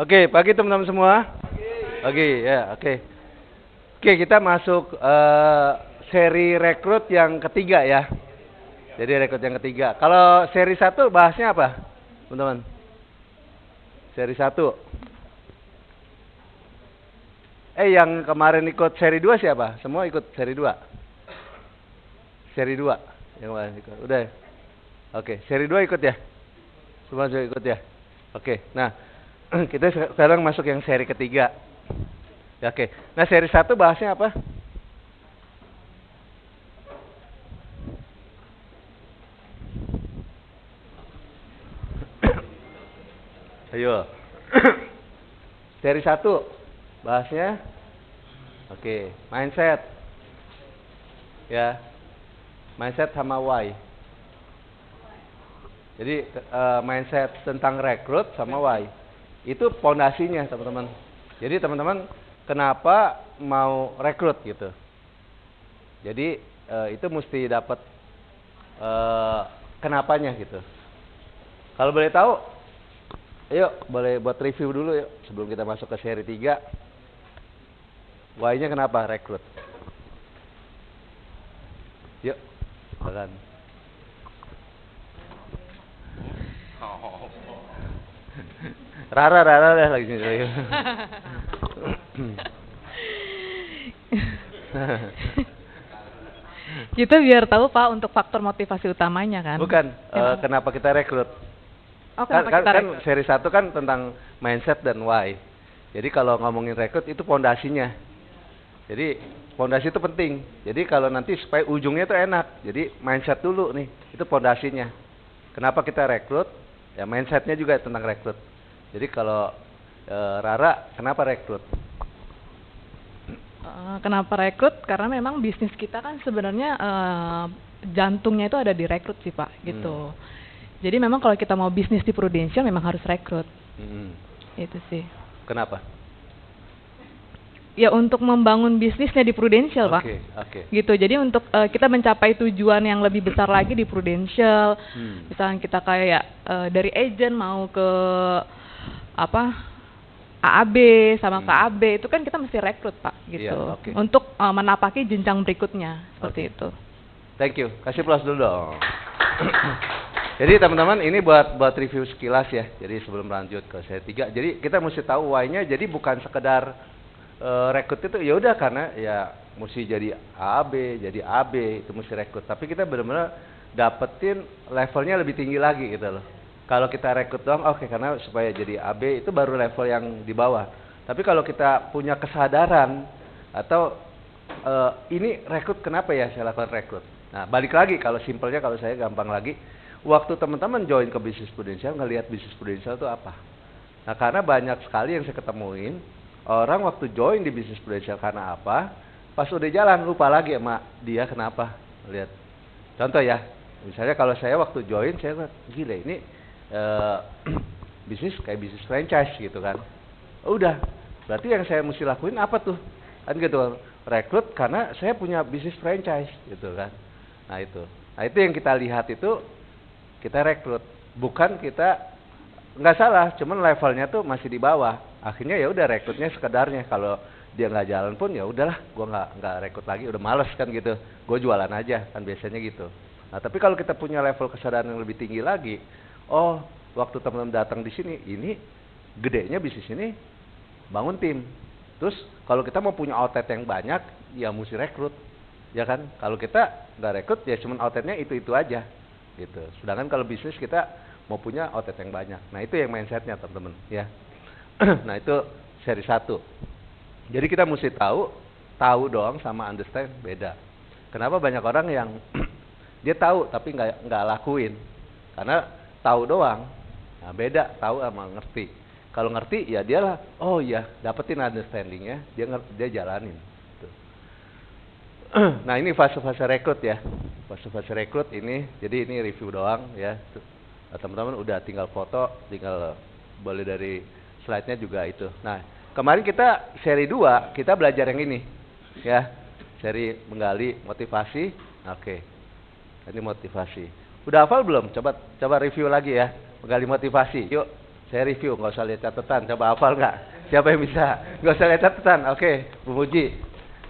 Oke, pagi teman-teman semua. Pagi, ya, oke. Oke, kita masuk seri rekrut yang ketiga ya. Jadi rekrut yang ketiga. Kalau seri 1 bahasnya apa, teman-teman? Seri 1. Yang kemarin ikut seri 2 siapa? Semua ikut seri 2? Seri 2. Yang kemarin ikut. Udah ya? Oke, seri 2 ikut ya? Semua juga ikut ya? Oke, nah kita sekarang masuk yang seri ketiga. Ya, oke. Nah, seri 1 bahasnya apa? Ayo. Seri 1 bahasnya oke, mindset. Ya. Mindset sama why. Jadi mindset tentang rekrut sama why. Itu pondasinya, teman-teman. Jadi teman-teman kenapa mau rekrut gitu. Jadi itu mesti dapat kenapanya gitu. Kalau boleh tahu, ayo boleh buat review dulu yuk sebelum kita masuk ke seri 3. Why-nya kenapa rekrut? Yuk, silakan. Rara deh lagi nih. Kita biar tahu Pak untuk faktor motivasi utamanya kan. Bukan, kenapa kita rekrut? Oh, kenapa kita rekrut? Kan seri 1 kan tentang mindset dan why. Jadi kalau ngomongin rekrut itu pondasinya. Jadi pondasi itu penting. Jadi kalau nanti supaya ujungnya itu enak. Jadi mindset dulu nih, itu pondasinya. Kenapa kita rekrut? Ya mindsetnya juga tentang rekrut. Jadi kalau Rara, kenapa rekrut? Kenapa rekrut? Karena memang bisnis kita kan sebenarnya jantungnya itu ada di rekrut sih Pak, gitu. Jadi memang kalau kita mau bisnis di Prudential memang harus rekrut. Itu sih. Kenapa? Ya untuk membangun bisnisnya di Prudential Pak. Oke. Gitu. Jadi untuk kita mencapai tujuan yang lebih besar lagi di Prudential. Misalnya kita kayak dari agent mau ke AAB sama KAB itu kan kita mesti rekrut Pak gitu. Iya, okay. Untuk menapaki jenjang berikutnya seperti itu. Thank you. Kasih plus dulu dong. Jadi teman-teman ini buat review sekilas ya. Jadi sebelum lanjut ke seri 3. Jadi kita mesti tahu why-nya. Jadi bukan sekedar rekrut itu ya udah karena ya mesti jadi AAB, jadi AB itu mesti rekrut. Tapi kita benar-benar dapetin levelnya lebih tinggi lagi gitu loh. Kalau kita rekrut doang, oke, karena supaya jadi AB itu baru level yang di bawah. Tapi kalau kita punya kesadaran atau ini rekrut kenapa ya saya lakukan rekrut? Nah, balik lagi kalau simpelnya kalau saya gampang lagi, waktu teman-teman join ke bisnis Prudential ngelihat bisnis Prudential itu apa? Nah, karena banyak sekali yang saya ketemuin orang waktu join di bisnis Prudential karena apa? Pas udah jalan lupa lagi sama dia kenapa? Lihat. Contoh ya, misalnya kalau saya waktu join saya gila ini bisnis kayak bisnis franchise gitu kan. Udah, berarti yang saya mesti lakuin apa tuh? Kan gitu, rekrut karena saya punya bisnis franchise gitu kan. Nah itu yang kita lihat itu kita rekrut, bukan kita nggak salah, cuman levelnya tuh masih di bawah. Akhirnya ya udah rekrutnya sekedarnya. Kalau dia nggak jalan pun ya udahlah, gua nggak rekrut lagi, udah males kan gitu. Gue jualan aja kan biasanya gitu. Nah tapi kalau kita punya level kesadaran yang lebih tinggi lagi, oh, waktu teman-teman datang di sini, ini gedenya bisnis ini bangun tim. Terus kalau kita mau punya outlet yang banyak, ya mesti rekrut, ya kan? Kalau kita nggak rekrut, ya cuma outletnya itu aja, gitu. Sedangkan kalau bisnis kita mau punya outlet yang banyak. Nah itu yang mindsetnya teman-teman, ya. Nah itu seri 1. Jadi kita mesti tahu doang sama understand beda. Kenapa banyak orang yang dia tahu tapi nggak lakuin? Karena tahu doang, nah beda tahu sama ngerti. Kalau ngerti ya dialah, oh iya dapetin understandingnya, dia jalanin. Tuh. Nah ini fase-fase rekrut ya, fase-fase rekrut ini, jadi ini review doang ya. Nah, teman-teman udah tinggal foto, tinggal boleh dari slide-nya juga itu. Nah kemarin kita seri 2 kita belajar yang ini, ya seri menggali motivasi. Oke, ini motivasi. Udah hafal belum? Coba review lagi ya. Menggali motivasi. Yuk. Saya review, nggak usah lihat catatan. Coba hafal nggak? Siapa yang bisa? Nggak usah lihat catatan. Oke, Bu Muji.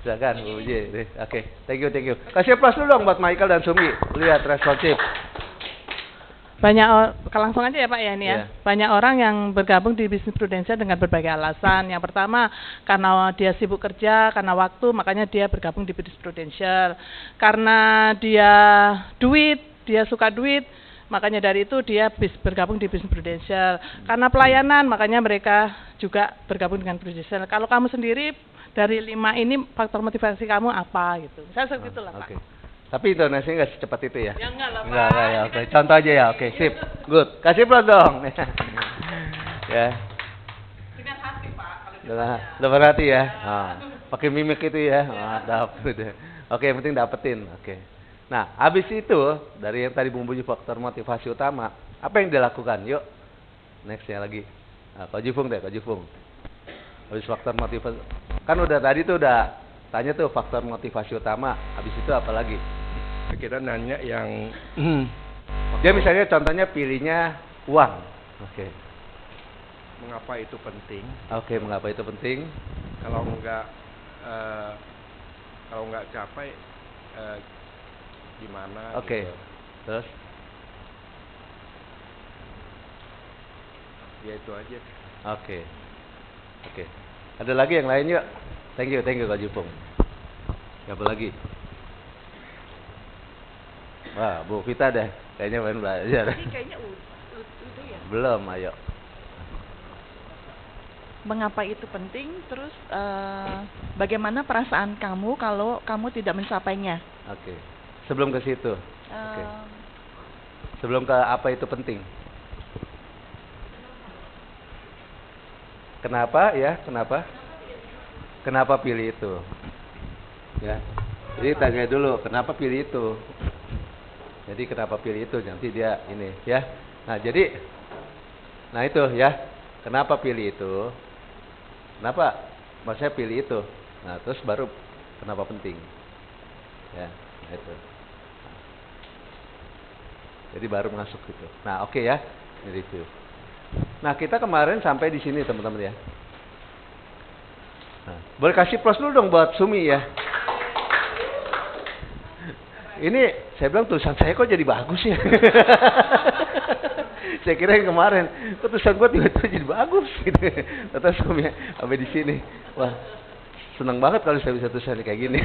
Silakan Bu Muji. Oke, thank you, thank you. Kasih plus dulu dong buat Michael dan Sumi. Lihat responsif. Langsung aja ya Pak ya ini ya. Yeah. Banyak orang yang bergabung di bisnis prudensial dengan berbagai alasan. Yang pertama karena dia sibuk kerja, karena waktu, makanya dia bergabung di bisnis prudensial. Karena dia suka duit, makanya dari itu dia bergabung di bisnis prudensial. Karena pelayanan, makanya mereka juga bergabung dengan prudensial. Kalau kamu sendiri dari 5 ini faktor motivasi kamu apa gitu? Misalnya seperti itulah Pak. Okay. Tapi intonasinya nggak secepat itu ya? Ya enggak lah Pak. Enggak ya. Oke. Contoh aja ya. Oke, sip. Good. Kasih plus dong. Ya. Dengan hati Pak. Dengan hati ya. Pakai mimik itu ya. Mantap. Oke, yang penting dapetin. Oke. Nah, habis itu dari yang tadi bumbu faktor motivasi utama, apa yang dilakukan? Yuk, nextnya lagi. Nah, Kak Jufung deh, Kak Jufung. Habis faktor motivasi, kan udah tadi tuh udah tanya tuh faktor motivasi utama. Habis itu apa lagi? Kita nanya yang Dia misalnya contohnya pilihnya uang. Oke. mengapa itu penting. Oke, mengapa itu penting? Kalau nggak capai gimana? Oke. Gitu. Terus? Ya itu aja. Oke. Oke. Ada lagi yang lain yuk? Thank you Kak Jupung. Siapa lagi? Wah, Bu Vita deh. Kayaknya main belajar. Kayaknya udah ya. Belum, ayo. Mengapa itu penting? Terus bagaimana perasaan kamu kalau kamu tidak mencapainya? Oke. Sebelum ke situ. Oke. Eh, Sebelum ke apa itu penting? Kenapa ya? Kenapa pilih itu? Ya. Jadi tanya dulu, kenapa pilih itu? Jadi kenapa pilih itu? Nanti dia ini ya. Nah, itu ya. Kenapa pilih itu? Kenapa maksudnya pilih itu? Nah, terus baru kenapa penting? Ya, itu. Jadi baru masuk gitu. Nah, oke ya. Ini review. Nah, kita kemarin sampai di sini teman-teman ya. Nah, boleh kasih plus dulu dong buat Sumi ya. Ini saya bilang tulisan saya kok jadi bagus ya. Saya kira yang kemarin kok tulisan gua tiba-tiba jadi bagus gitu. Kata Sumi sampai di sini. Wah, senang banget kalau saya bisa tulisan kayak gini.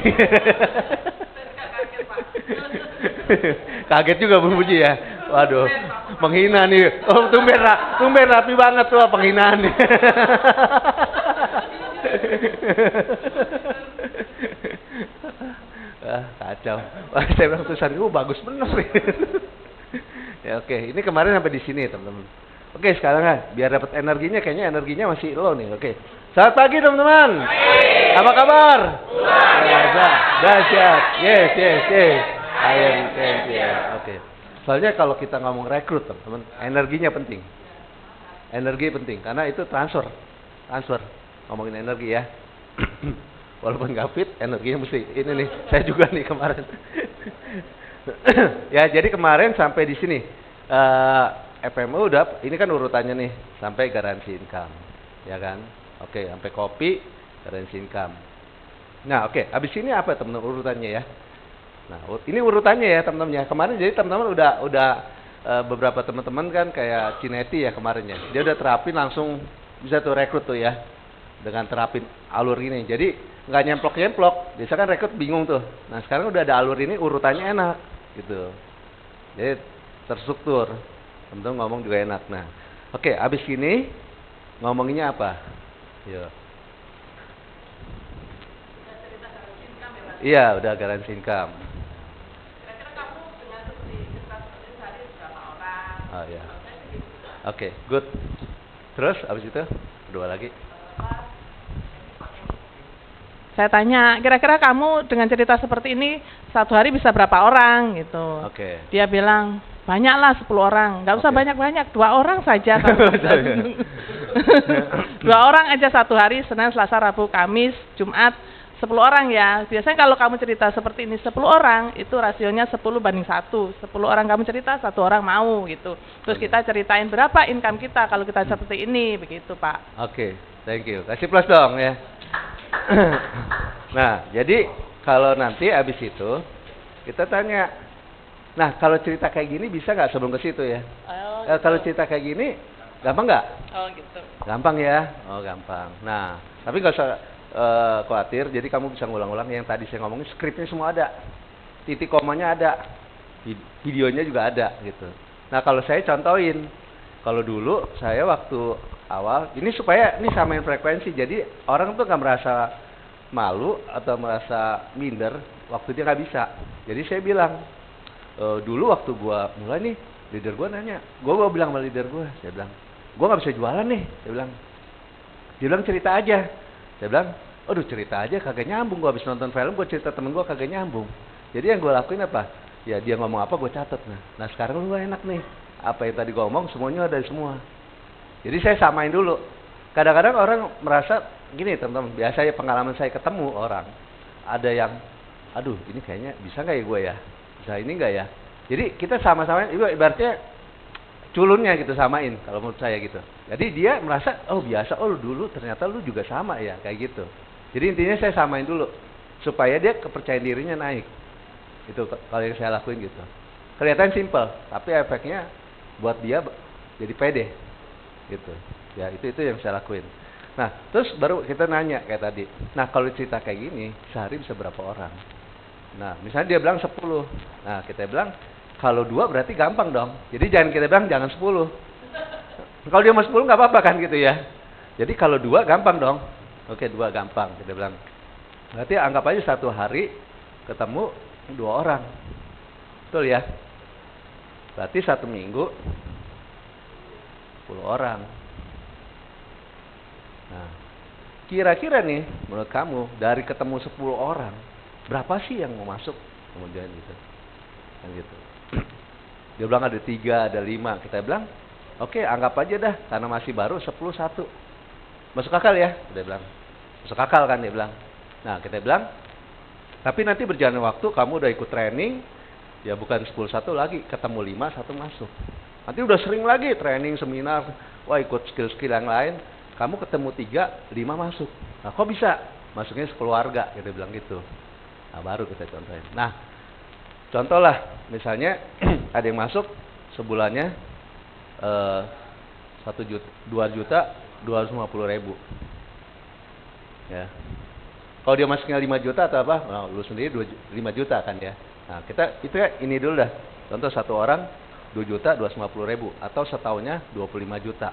Kaget juga Bu Puji ya. Waduh, menghina nih. Oh, tumben rapi banget tuh penghinaan nih. Kacau. Wah, saya bilang tulisan gue bagus bener. Ya oke, ini kemarin sampai di sini teman-teman. Oke, sekarang kan biar dapat energinya, kayaknya energinya masih low nih. Oke. Selamat pagi teman-teman. Apa kabar? Dahsyat. Yes. I am Oke. Soalnya kalau kita ngomong rekrut teman-teman, energinya penting. Energi penting karena itu transfer. Ngomongin energi ya. Walaupun nggak fit, energinya mesti ini nih. Saya juga nih kemarin. Ya, jadi kemarin sampai di sini. FMU udah, ini kan urutannya nih sampai garansi income, ya kan? Oke, sampai kopi, garansi income. Nah, oke, habis ini apa teman-teman urutannya ya? Nah, ini urutannya ya teman-teman ya. Kemarin jadi teman-teman udah beberapa teman-teman kan kayak Cineti ya kemarin ya. Dia udah terapin langsung bisa tuh rekrut tuh ya. Dengan terapin alur ini. Jadi nggak nyemplok. Biasa kan rekrut bingung tuh. Nah, sekarang udah ada alur ini urutannya enak gitu. Jadi terstruktur. Teman-teman ngomong juga enak. Nah, oke, habis ini ngomonginnya apa? Yo. Iya, udah garansi income. Kira-kira kamu dengan rutinitas sehari berapa orang? Oh ya. Oke, good. Terus habis itu kedua lagi. Saya tanya, kira-kira kamu dengan cerita seperti ini satu hari bisa berapa orang gitu? Oke. Dia bilang banyaklah 10 orang, nggak usah Oke. banyak-banyak, 2 orang saja. 2 orang aja satu hari, Senin, Selasa, Rabu, Kamis, Jumat, 10 orang ya. Biasanya kalau kamu cerita seperti ini 10 orang, itu rasionya 10:1. 10 orang kamu cerita, 1 orang mau gitu. Terus kita ceritain berapa income kita kalau kita seperti ini, begitu Pak. Oke, thank you. Kasih plus dong ya. Nah, jadi kalau nanti abis itu kita tanya, nah kalau cerita kayak gini bisa nggak sebelum ke situ ya? Kalau cerita kayak gini, gampang nggak? Oh gitu. Gampang ya? Oh gampang. Nah, tapi nggak usah khawatir. Jadi kamu bisa ngulang-ulang yang tadi saya ngomongin, skripnya semua ada, titik komanya ada, videonya juga ada gitu. Nah kalau saya contohin, kalau dulu saya waktu awal, ini supaya ini samain frekuensi, jadi orang tuh nggak merasa malu atau merasa minder waktu dia nggak bisa. Jadi saya bilang, dulu waktu gua mulai nih, leader gua nanya, gua bilang sama leader gua, saya bilang, gua nggak bisa jualan nih, dia bilang cerita aja. Saya bilang, aduh cerita aja kagak nyambung, gua habis nonton film, gua cerita temen gua kagak nyambung. Jadi yang gua lakuin apa? Ya dia ngomong apa gua catat. Nah sekarang lu enak nih, apa yang tadi gua ngomong semuanya ada semua. Jadi saya samain dulu. Kadang-kadang orang merasa gini teman-teman, biasanya pengalaman saya ketemu orang, ada yang, aduh ini kayaknya bisa nggak ya gue ya, bisa ini nggak ya. Jadi kita sama-samain, ibaratnya culunnya gitu samain kalau menurut saya gitu. Jadi dia merasa, oh biasa, oh dulu ternyata lu juga sama ya kayak gitu. Jadi intinya saya samain dulu supaya dia kepercayaan dirinya naik. Itu kalau yang saya lakuin gitu. Kelihatan simple, tapi efeknya buat dia jadi pede gitu. Ya itu yang saya lakuin. Nah terus baru kita nanya kayak tadi. Nah kalau cerita kayak gini sehari bisa berapa orang? Nah misalnya dia bilang 10. Nah kita bilang kalau 2 berarti gampang dong. Jadi jangan kita bilang jangan 10. Kalau dia mau 10 nggak apa-apa kan gitu ya. Jadi kalau 2 gampang dong. Oke 2 gampang kita bilang. Berarti anggap aja 1 hari ketemu 2 orang. Betul ya? Berarti 1 minggu 10 orang. Nah, kira-kira nih menurut kamu dari ketemu 10 orang berapa sih yang mau masuk kemudian gitu? Kan gitu. Dia bilang ada 3, ada 5. Kita bilang, oke, anggap aja dah karena masih baru 10 1. Masuk akal ya? Dia bilang. Masuk akal kan dia bilang. Nah, kita bilang, tapi nanti berjalan waktu kamu udah ikut training, ya bukan 10 1 lagi, ketemu 5 1 masuk. Nanti udah sering lagi training, seminar, wah ikut skill-skill yang lain, kamu ketemu 3, 5 masuk. Nah kok bisa? Masuknya sekeluarga, kita bilang gitu. Nah baru kita contohin. Nah, contoh lah, misalnya ada yang masuk sebulannya 1 juta, 2 juta 250 ribu. Ya. Kalau dia masuknya 5 juta atau apa? Nah, lu sendiri 5 juta kan ya. Nah, itu ini dulu dah. Contoh 1 orang 2 juta 250 ribu atau setahunnya 25 juta.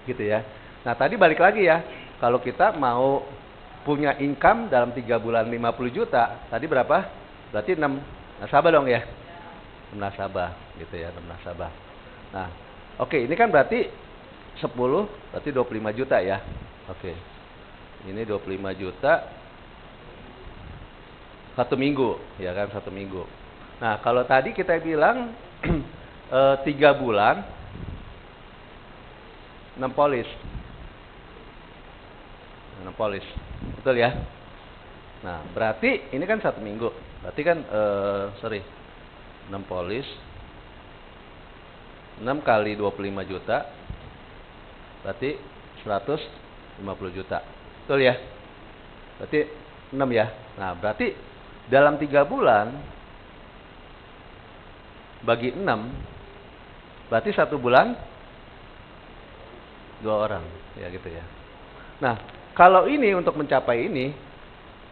Gitu ya. Nah, tadi balik lagi ya. Kalau kita mau punya income dalam 3 bulan 50 juta, tadi berapa? Berarti 6 nasabah dong ya. 6 nasabah gitu ya, 6 nasabah. Nah, oke, ini kan berarti 10 berarti 25 juta ya. Oke. Ini 25 juta 1 minggu, ya kan 1 minggu. Nah, kalau tadi kita bilang 3 bulan 6 polis. 6 polis. Betul ya? Nah, berarti ini kan 1 minggu. Berarti kan 6 polis 6 kali 25 juta berarti 150 juta. Betul ya? Berarti 6 ya. Nah, berarti dalam 3 bulan bagi 6 berarti 1 bulan 2 orang. Ya gitu ya. Nah, kalau ini untuk mencapai ini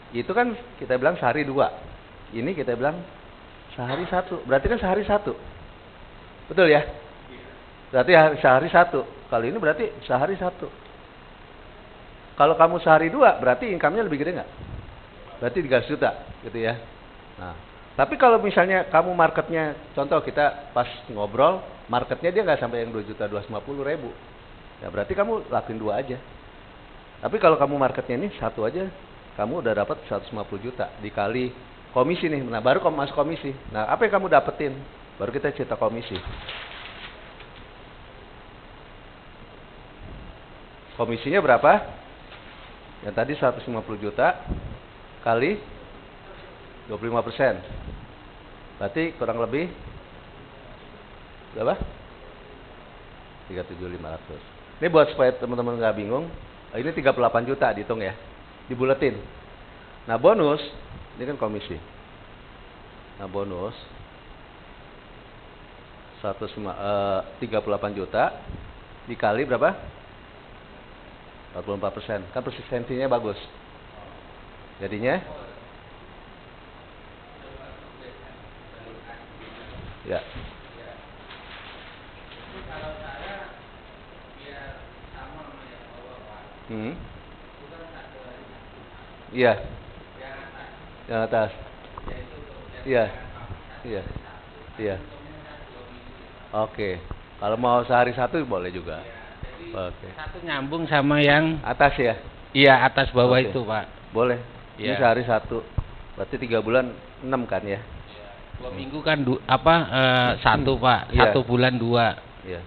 itu kan kita bilang sehari 2. Ini kita bilang sehari 1. Berarti kan sehari 1. Betul ya? Berarti sehari 1. Kalau ini berarti sehari 1. Kalau kamu sehari 2, berarti income-nya lebih gede nggak? Berarti 300 juta, gitu ya. Nah, tapi kalau misalnya kamu marketnya, contoh kita pas ngobrol, marketnya dia nggak sampai yang 2 juta 250 ribu. Ya berarti kamu lakuin 2 aja. Tapi kalau kamu marketnya ini 1 aja, kamu udah dapat 150 juta dikali komisi nih. Nah, baru kamu masuk komisi. Nah, apa yang kamu dapetin? Baru kita cerita komisi. Komisinya berapa? Yang tadi 150 juta kali 25%. Berarti kurang lebih berapa? 37.500. Ini buat supaya teman-teman nggak bingung, ini 38 juta dihitung ya, dibuletin. Nah bonus, ini kan komisi. Nah bonus 38 juta dikali berapa? 44%. Kan persistensinya bagus. Jadinya ya. Iya. Yang atas. Iya. Iya. Iya. Oke. Kalau mau sehari satu boleh juga. Oke. Satu nyambung sama yang Atas ya? iya atas bawah Oke. itu, Pak. Boleh. Ini Iya. sehari satu. Berarti 3 bulan 6 kan ya? 2 minggu kan satu, Pak. Iya. 1 bulan 2. Iya.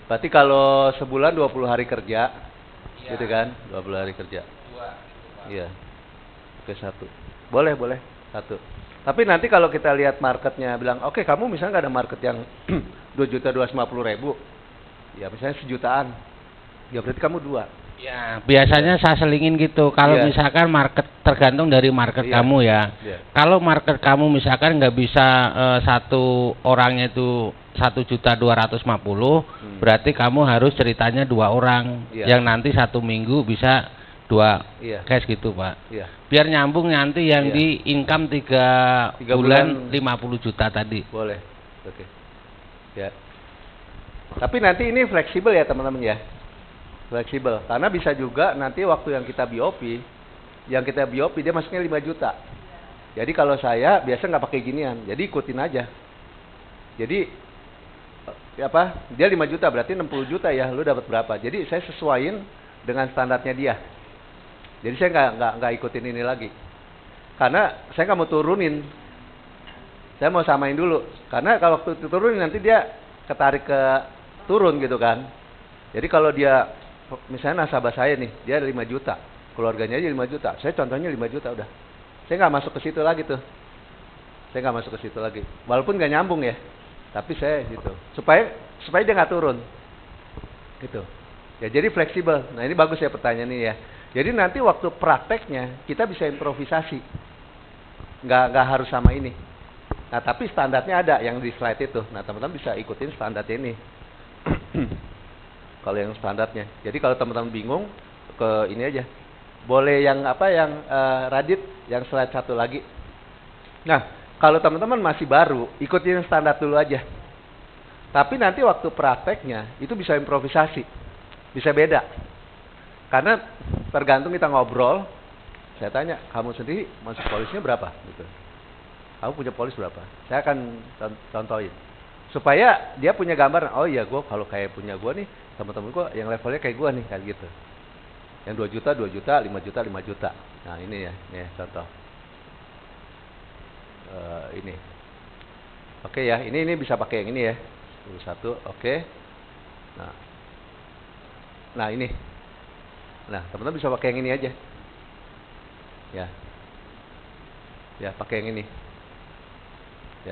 Berarti kalau sebulan 20 hari kerja, Iya. gitu kan? 20 hari kerja. 2. Iya. Oke, satu. Boleh, boleh. Satu. Tapi nanti kalau kita lihat marketnya bilang, oke kamu misalnya nggak ada market yang 2.250.000, ya misalnya sejutaan, ya berarti kamu 2. Ya, biasanya saya selingin gitu. Kalau Iya. misalkan market tergantung dari market Iya. kamu ya. Iya. Kalau market kamu misalkan nggak bisa satu orangnya itu 1.250.000, berarti kamu harus ceritanya 2 orang Iya. yang nanti 1 minggu bisa 2 Iya. cash gitu, Pak. Iya. Biar nyambung nanti yang Iya. di income 3 Tiga bulan bulan. 50 juta tadi. Boleh. Oke. Ya. Tapi nanti ini fleksibel ya teman-teman ya. Fleksibel. Karena bisa juga nanti waktu yang kita BOP dia masuknya 5 juta. Jadi kalau saya biasa nggak pakai ginian. Jadi ikutin aja. Jadi apa? Dia 5 juta berarti 60 juta ya. Lu dapat berapa? Jadi saya sesuaiin dengan standarnya dia. Jadi saya nggak ikutin ini lagi. Karena saya nggak mau turunin. Saya mau samain dulu. Karena kalau waktu turunin nanti dia ketarik ke turun gitu kan. Jadi kalau dia misalnya nasabah saya nih, dia ada 5 juta. Keluarganya aja 5 juta. Saya contohnya 5 juta udah. Saya nggak masuk ke situ lagi tuh. Saya nggak masuk ke situ lagi. Walaupun nggak nyambung ya. Tapi saya gitu. Supaya dia nggak turun. Gitu. Ya jadi fleksibel. Nah ini bagus ya pertanyaan ini ya. Jadi nanti waktu prakteknya kita bisa improvisasi. Nggak harus sama ini. Nah tapi standarnya ada yang di slide itu. Nah teman-teman bisa ikutin standar ini. Kalau yang standarnya. Jadi kalau teman-teman bingung ke ini aja. Boleh yang Radit yang slide satu lagi. Nah kalau teman-teman masih baru ikutin standar dulu aja. Tapi nanti waktu prakteknya itu bisa improvisasi. Bisa beda. Karena tergantung kita ngobrol. Saya tanya, kamu sendiri masuk polisnya berapa? Gitu. Kamu punya polis berapa? Saya akan contohin. Supaya dia punya gambar, oh iya gue kalau kayak punya gue nih, teman-teman gue yang levelnya kayak gue nih, kayak gitu. Yang 2 juta, 2 juta, 5 juta, 5 juta. Nah ini ya, nih contoh. Ini. Oke ya, ini bisa pakai yang ini ya. 1, oke. Nah ini. Nah teman-teman bisa pakai yang ini aja. Ya pakai yang ini. Ya.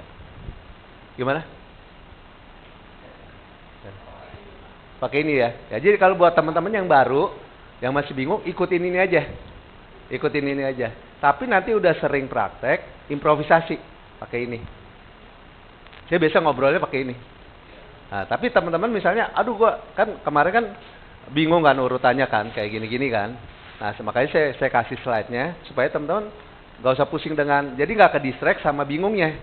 Gimana? Ya. Pakai ini ya. Ya jadi kalau buat teman-teman yang baru, yang masih bingung, ikutin ini aja. Ikutin ini aja. Tapi nanti udah sering praktek, improvisasi pakai ini. Saya biasa ngobrolnya pakai ini. Nah, tapi teman-teman misalnya, aduh gua kan kemarin kan bingung kan urutannya kan, kayak gini-gini kan. Nah, makanya saya kasih slide-nya supaya teman-teman gak usah pusing dengan, jadi gak ke distract sama bingungnya.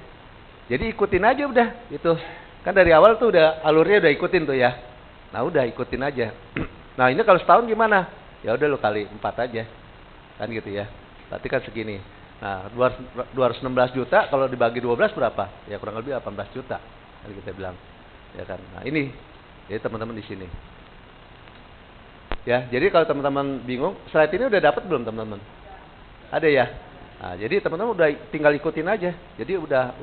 Jadi ikutin aja udah, itu. Kan dari awal tuh udah alurnya udah ikutin tuh ya. Nah, udah ikutin aja. Nah, ini kalau setahun gimana? Ya udah lu kali 4 aja. Kan gitu ya. Berarti kan segini. Nah, 216 juta kalau dibagi 12 berapa? Ya kurang lebih 18 juta. Kan kita bilang. Ya kan. Nah, ini. Jadi teman-teman di sini. Ya, jadi kalau teman-teman bingung, slide ini udah dapat belum teman-teman? Ada ya? Nah, jadi teman-teman udah tinggal ikutin aja. Jadi udah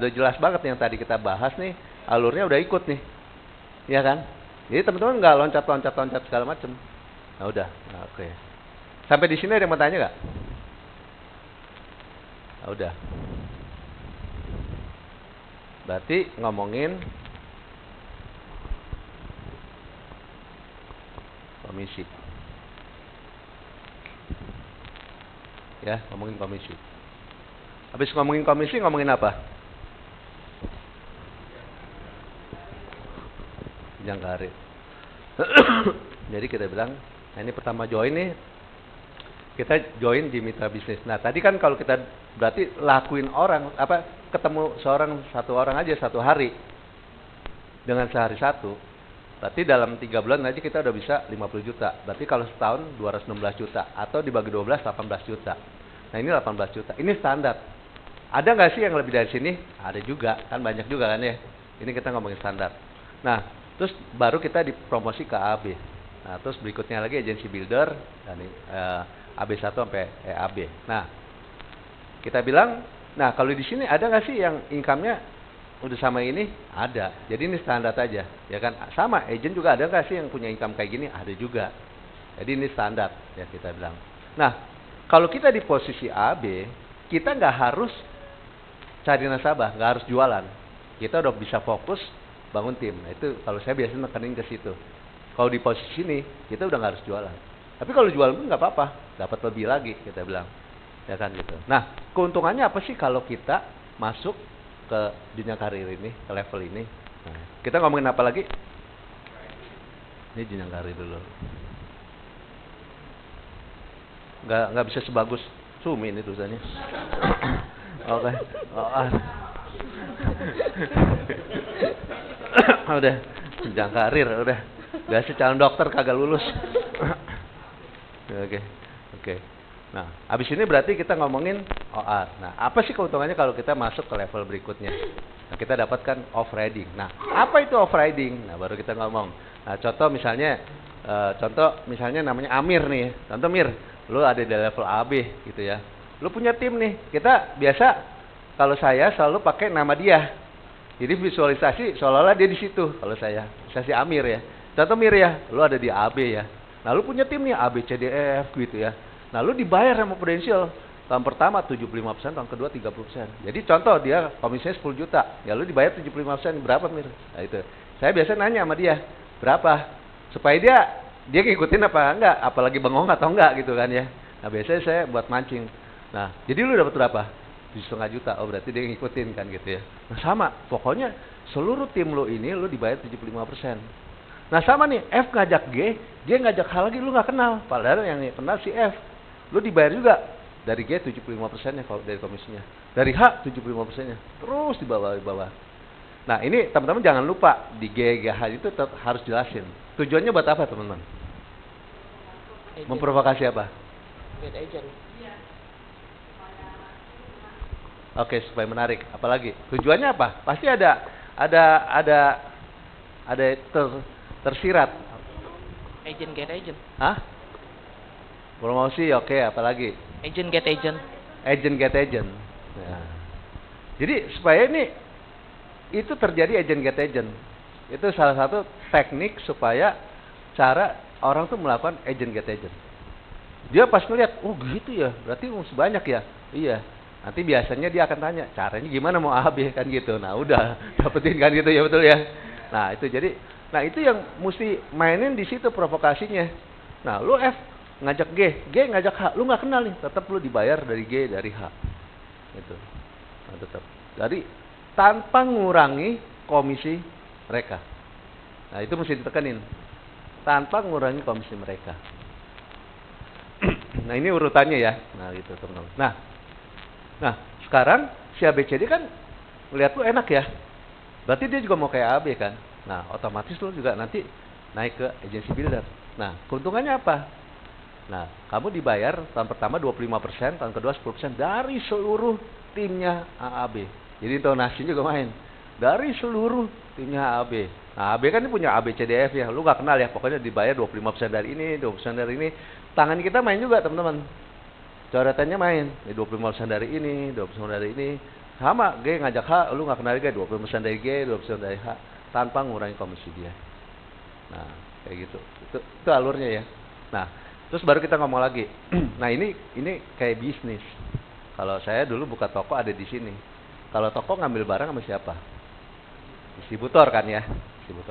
jelas banget yang tadi kita bahas nih, alurnya udah ikut nih. Ya kan? Jadi teman-teman nggak loncat segala macam. Nah, udah. Nah, oke. Sampai di sini ada yang mau tanya nggak? Nah, udah. Berarti ngomongin komisi. Ya, ngomongin komisi. Habis ngomongin komisi, ngomongin apa? Jenjang karir. Jadi kita bilang, nah ini pertama join nih, kita join di mitra bisnis. Nah tadi kan kalau kita berarti lakuin orang, ketemu satu orang aja satu hari, dengan sehari satu, berarti dalam 3 bulan aja kita udah bisa 50 juta. Berarti kalau setahun 216 juta, atau dibagi 12, 18 juta. Nah ini 18 juta, ini standar. Ada nggak sih yang lebih dari sini? Ada juga, kan banyak juga kan ya. Ini kita ngomongin standar. Nah, terus baru kita dipromosi ke AB. Nah, terus berikutnya lagi agency builder dan AB1 sampai EAB. Nah, kita bilang, nah kalau di sini ada nggak sih yang income-nya udah sama ini? Ada. Jadi ini standar aja, ya kan? Sama, agent juga ada nggak sih yang punya income kayak gini? Ada juga. Jadi ini standar, ya kita bilang. Nah, kalau kita di posisi AB, kita nggak harus cari nasabah, nggak harus jualan. Kita udah bisa fokus bangun tim. Nah, itu kalau saya biasanya nekenin ke situ. Kalau di posisi ini, kita udah nggak harus jualan. Tapi kalau jualan pun nggak apa-apa, dapat lebih lagi kita bilang, ya kan gitu. Nah, keuntungannya apa sih kalau kita masuk ke dunia karir ini, ke level ini? Nah, kita ngomongin apa lagi? Ini dunia karir dulu. Nggak bisa sebagus Sumi ini tulisannya. Oke. Udah, jenjang karir udah. Biasa calon dokter kagak lulus. Oke. Nah, habis ini berarti kita ngomongin OR. Nah, apa sih keuntungannya kalau kita masuk ke level berikutnya? Nah, kita dapatkan off-riding. Nah, apa itu off-riding? Nah, baru kita ngomong. Nah, contoh misalnya namanya Amir nih. Contoh Mir, lu ada di level AB gitu ya. Lu punya tim nih. Kita biasa kalau saya selalu pakai nama dia. Jadi visualisasi seolah-olah dia di situ kalau saya si Amir ya. Contoh Mir ya, lu ada di AB ya. Nah, lu punya tim nih A B C D E F gitu ya. Nah, lu dibayar sama Prudential. Tahun pertama 75%, tahun kedua 30%. Jadi contoh dia komisinya 10 juta. Ya lu dibayar 75%, berapa Mir? Nah, itu. Saya biasa nanya sama dia, berapa? Supaya dia ngikutin apa enggak, apalagi bengong atau enggak gitu kan ya. Nah, biasanya saya buat mancing. Nah, jadi lu dapat berapa? 7,5 juta. Oh, berarti dia ngikutin kan gitu ya. Nah, sama. Pokoknya seluruh tim lu ini lu dibayar 75%. Nah, sama nih, F ngajak G, dia ngajak H lagi, lu nggak kenal. Padahal yang kenal si F. Lu dibayar juga. Dari G 75%-nya dari komisinya. Dari H 75%-nya. Terus di bawah. Nah, ini teman-teman jangan lupa. Di G, H itu harus jelasin. Tujuannya buat apa, teman-teman? Memprovokasi apa? Oke, supaya menarik. Apalagi? Tujuannya apa? Pasti ada tersirat. Agent get agent. Hah? Promosi, oke, apalagi? Agent get agent. Agent get agent. Ya. Jadi supaya itu terjadi agent get agent. Itu salah satu teknik supaya cara orang tuh melakukan agent get agent. Dia pas ngeliat, oh gitu ya, berarti mesti banyak ya. Iya. Nanti biasanya dia akan tanya, caranya gimana mau AB kan gitu. Nah udah, dapetin kan gitu ya, betul ya. Nah itu jadi, nah itu yang mesti mainin di situ provokasinya. Nah lu F ngajak G ngajak H, lu nggak kenal nih, tetap lu dibayar dari G dari H. Itu, nah, tetap. Jadi tanpa ngurangi komisi mereka. Nah itu mesti ditekenin, tanpa ngurangi komisi mereka. Nah ini urutannya ya. Nah gitu teman-teman. Nah sekarang si ABCD kan lihat lu enak ya, berarti dia juga mau kayak AB kan. Nah otomatis lu juga nanti naik ke agency builder. Nah keuntungannya apa? Nah kamu dibayar tahun pertama 25%, tahun kedua 10% dari seluruh timnya AAB. Jadi intonasi juga main dari seluruh timnya AAB. Nah AB kan ini punya ABCDF ya, lu gak kenal ya, pokoknya dibayar 25% dari ini, 20% dari ini. Tangan kita main juga teman-teman, coretannya main, 25% dari ini, 20% dari ini. Sama, G ngajak H, lu gak kenal G, 20% dari G, 20% dari H, tanpa ngurangi komisi dia. Nah kayak gitu, itu alurnya ya. Nah terus baru kita ngomong lagi. Nah ini kayak bisnis. Kalau saya dulu buka toko ada di sini. Kalau toko ngambil barang sama siapa? Distributor kan ya.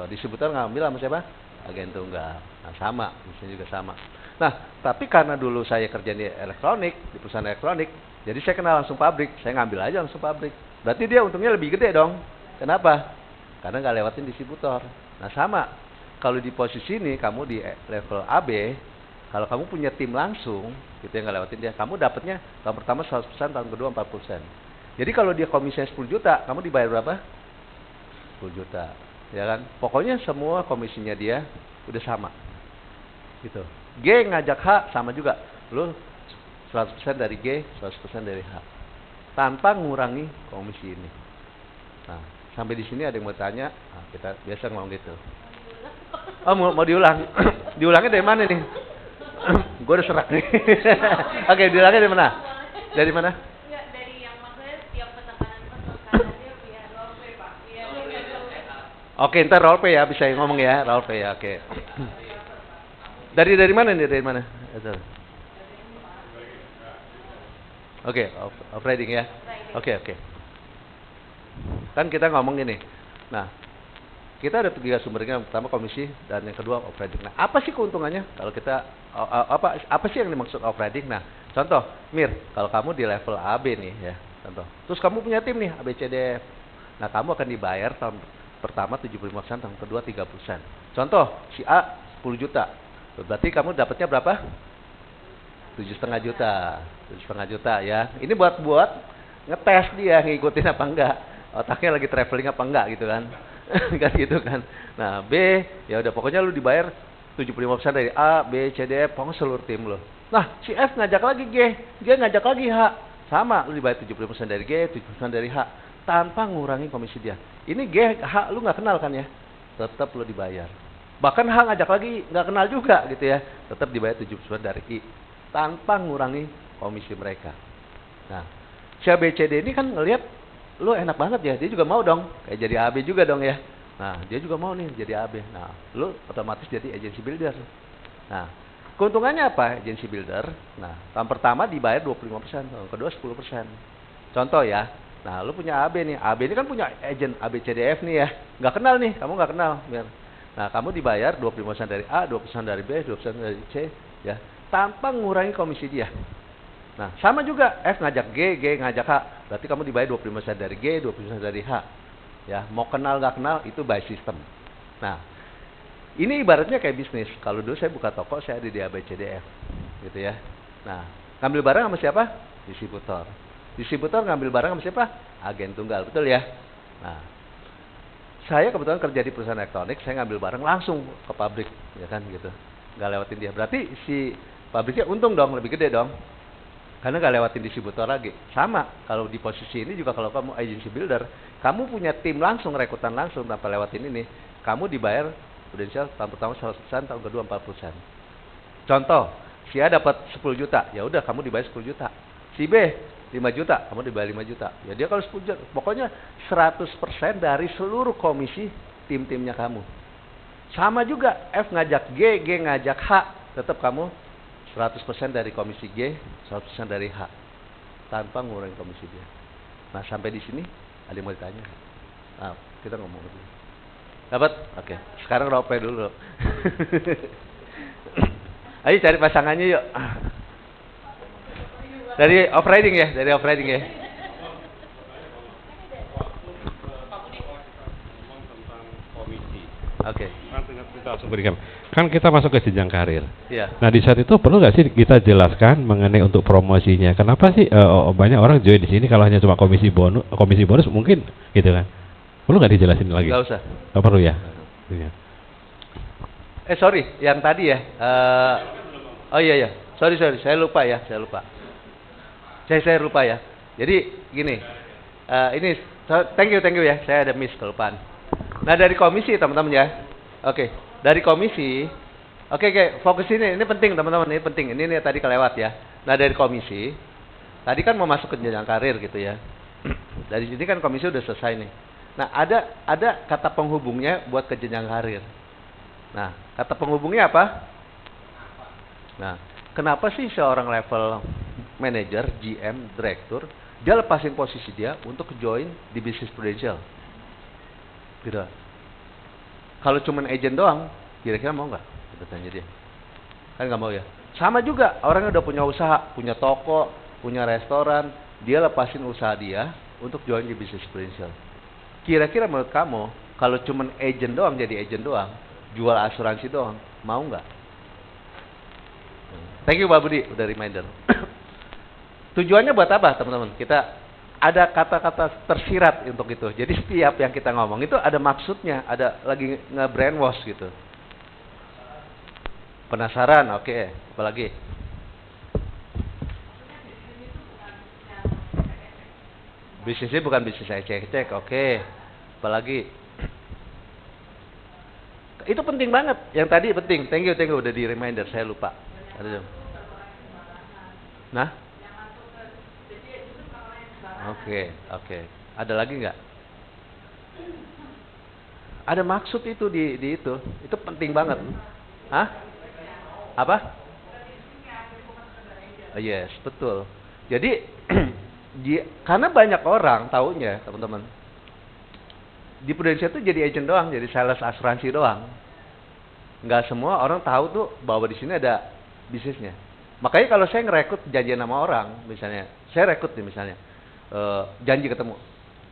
Distributor ngambil sama siapa? Agen tunggal. Nah, sama, di sini juga sama. Nah, tapi karena dulu saya kerja di elektronik, di perusahaan elektronik, jadi saya kenal langsung pabrik. Saya ngambil aja langsung pabrik. Berarti dia untungnya lebih gede dong. Kenapa? Karena nggak lewatin distributor. Nah, sama. Kalau di posisi ini, kamu di level AB, kalau kamu punya tim langsung, gitu yang nggak lewatin dia, kamu dapatnya tahun pertama 100%, tahun kedua 4%. Jadi kalau dia komisinya 10 juta, kamu dibayar berapa? 10 juta. Ya kan? Pokoknya semua komisinya dia udah sama. Gitu. G ngajak H sama juga. Lu 100% dari G, 100% dari H. Tanpa ngurangi komisi ini. Nah, sampai di sini ada yang mau tanya? Nah, kita biasa ngomong gitu. Oh, mau diulang. Diulangnya dari mana nih? Gue udah serak nih. Oke, diulangnya dari mana? Dari mana? Ya, dari yang maksudnya setiap penekanannya biar role play, Pak. Oke, ntar role play ya, bisa ngomong ya, role play ya, oke. Dari mana nih? Dari mana? Oke, operating ya. Oke. Kan kita ngomong gini. Nah, kita ada 3 sumber income. Yang pertama komisi dan yang kedua operating. Nah, apa sih keuntungannya kalau kita apa sih yang dimaksud operating? Nah, contoh, Mir, kalau kamu di level AB nih ya, contoh. Terus kamu punya tim nih A B C D F. Nah, kamu akan dibayar tahun pertama 75%, tahun kedua 30%. Contoh, si A 10 juta. Berarti kamu dapatnya berapa? 7,5 juta. 7,5 juta ya. Ini buat ngetes dia ngikutin apa enggak. Otaknya lagi traveling apa enggak gitu kan. Kan gitu kan. Nah, B ya udah pokoknya lu dibayar 75% dari A, B, C, D, F, pokoknya seluruh tim lo. Nah, si F ngajak lagi G ngajak lagi H. Sama, lu dibayar 75% dari G, 70% dari H tanpa ngurangi komisi dia. Ini G, H lu nggak kenal kan ya? Tetap lu dibayar. Bahkan H ngajak lagi nggak kenal juga gitu ya. Tetap dibayar 70% dari I tanpa ngurangi komisi mereka. Nah, si A, B, C, D ini kan ngelihat lu enak banget ya, dia juga mau dong kayak jadi AB juga dong ya. Nah, dia juga mau nih jadi AB. Nah, lu otomatis jadi agency builder. Nah, keuntungannya apa agency builder? Nah, tahun pertama dibayar 25%, tahun kedua 10%. Contoh ya. Nah, lu punya AB nih. AB ini kan punya agent ABCDF nih ya. Nggak kenal nih, kamu nggak kenal. Nah, kamu dibayar 25% dari A, 20% dari B, 20% dari C ya, tanpa ngurangi komisi dia. Nah, sama juga F ngajak G ngajak H. Berarti kamu dibayar 25% dari G, 20% dari H. Ya, mau kenal nggak kenal itu by system. Nah, ini ibaratnya kayak bisnis. Kalau dulu saya buka toko, saya ada di ABCDF, gitu ya. Nah, ngambil barang sama siapa? Distributor. Distributor ngambil barang sama siapa? Agen tunggal, betul ya. Nah, saya kebetulan kerja di perusahaan elektronik, saya ngambil barang langsung ke pabrik, ya kan gitu. Nggak lewatin dia. Berarti si pabriknya untung dong, lebih gede dong. Karena nggak lewatin distributor lagi. Sama, kalau di posisi ini juga kalau kamu agency builder, kamu punya tim langsung, rekrutan langsung tanpa lewatin ini, kamu dibayar prudensial tahun pertama 100%, tahun kedua 40%. Contoh, si A dapat 10 juta, ya udah kamu dibayar 10 juta. Si B 5 juta, kamu dibayar 5 juta. Ya dia kalau 10 juta, pokoknya 100% dari seluruh komisi tim-timnya kamu. Sama juga, F ngajak G ngajak H, tetap kamu 100% dari komisi G, 100% dari H. Tanpa ngurangi komisi dia. Nah, sampai di sini ada yang mau ditanya? Nah, kita ngomong dulu. Dapat? Oke. Sekarang role play dulu. Ayo cari pasangannya yuk. Dari operating ya, Oke. Kan kita masuk ke jenjang karir. Iya. Nah, di saat itu perlu nggak sih kita jelaskan mengenai untuk promosinya? Kenapa sih banyak orang join di sini kalau hanya cuma komisi bonus mungkin gitu kan? Perlu nggak dijelasin lagi? Nggak usah. Nggak perlu ya. Iya. Sorry, yang tadi ya. Oh iya. Sorry, saya lupa ya. Saya lupa ya. Jadi gini, ini thank you ya. Saya ada miss kelupaan. Nah, dari komisi teman-teman ya. Oke, dari komisi. Oke, fokus ini penting teman-teman, ini penting. Ini tadi kelewat ya. Nah, dari komisi. Tadi kan mau masuk ke jenjang karir gitu ya. Dari sini kan komisi udah selesai nih. Nah, ada kata penghubungnya buat ke jenjang karir. Nah, kata penghubungnya apa? Nah, kenapa sih seorang level manager, GM, direktur, dia lepasin posisi dia untuk join di bisnis Prudential. Gitu. Kalau cuman agent doang, kira-kira mau nggak? Kita tanya dia. Kan nggak mau ya. Sama juga, orang yang udah punya usaha, punya toko, punya restoran, dia lepasin usaha dia untuk join di bisnis Prudential. Kira-kira menurut kamu, kalau cuman agent doang jadi agent doang, jual asuransi doang, mau nggak? Thank you Pak Budi, udah reminder. Tujuannya buat apa teman-teman? Kita ada kata-kata tersirat untuk itu. Jadi setiap yang kita ngomong itu ada maksudnya, ada lagi nge-brainwash gitu. Penasaran? Oke. Apalagi? Bisnisnya bukan bisnis ecek-ecek. Oke. Apalagi? Itu penting banget. Yang tadi penting. Thank you udah di reminder. Saya lupa. Nah? Oke. Ada lagi nggak? Ada maksud itu di itu. Itu penting banget. Hah? Apa? Yes, betul. Jadi karena banyak orang taunya, teman-teman. Di Prudential itu jadi agent doang, jadi sales asuransi doang. Nggak semua orang tahu tuh bahwa di sini ada bisnisnya. Makanya kalau saya ngerekrut janjian sama orang, misalnya, saya rekrut nih misalnya. Janji ketemu.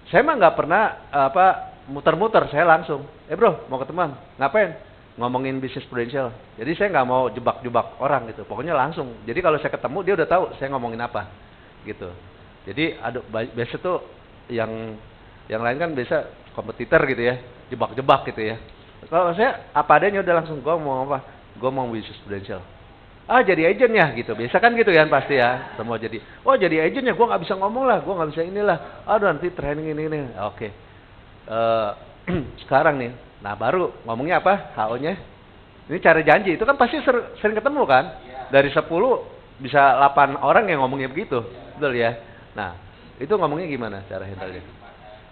Saya mah nggak pernah muter-muter, saya langsung. Bro, mau ketemuan? Ngapain? Ngomongin bisnis Prudential. Jadi saya nggak mau jebak-jebak orang gitu. Pokoknya langsung. Jadi kalau saya ketemu dia udah tahu saya ngomongin apa, gitu. Jadi biasa tuh yang lain kan biasa kompetitor gitu ya, jebak-jebak gitu ya. Kalau saya apa adanya udah langsung, gua mau apa? Gua mau bisnis Prudential. Ah jadi agentnya gitu, biasa kan gitu kan pasti ya, semua jadi, oh jadi agentnya, gue nggak bisa ngomong lah, gue nggak bisa inilah, aduh nanti training ini, oke. Sekarang nih, nah baru ngomongnya apa, HO-nya, ini cara janji, itu kan pasti sering ketemu kan, dari 10 bisa 8 orang yang ngomongnya begitu, betul ya. Nah itu ngomongnya gimana cara handle-nya?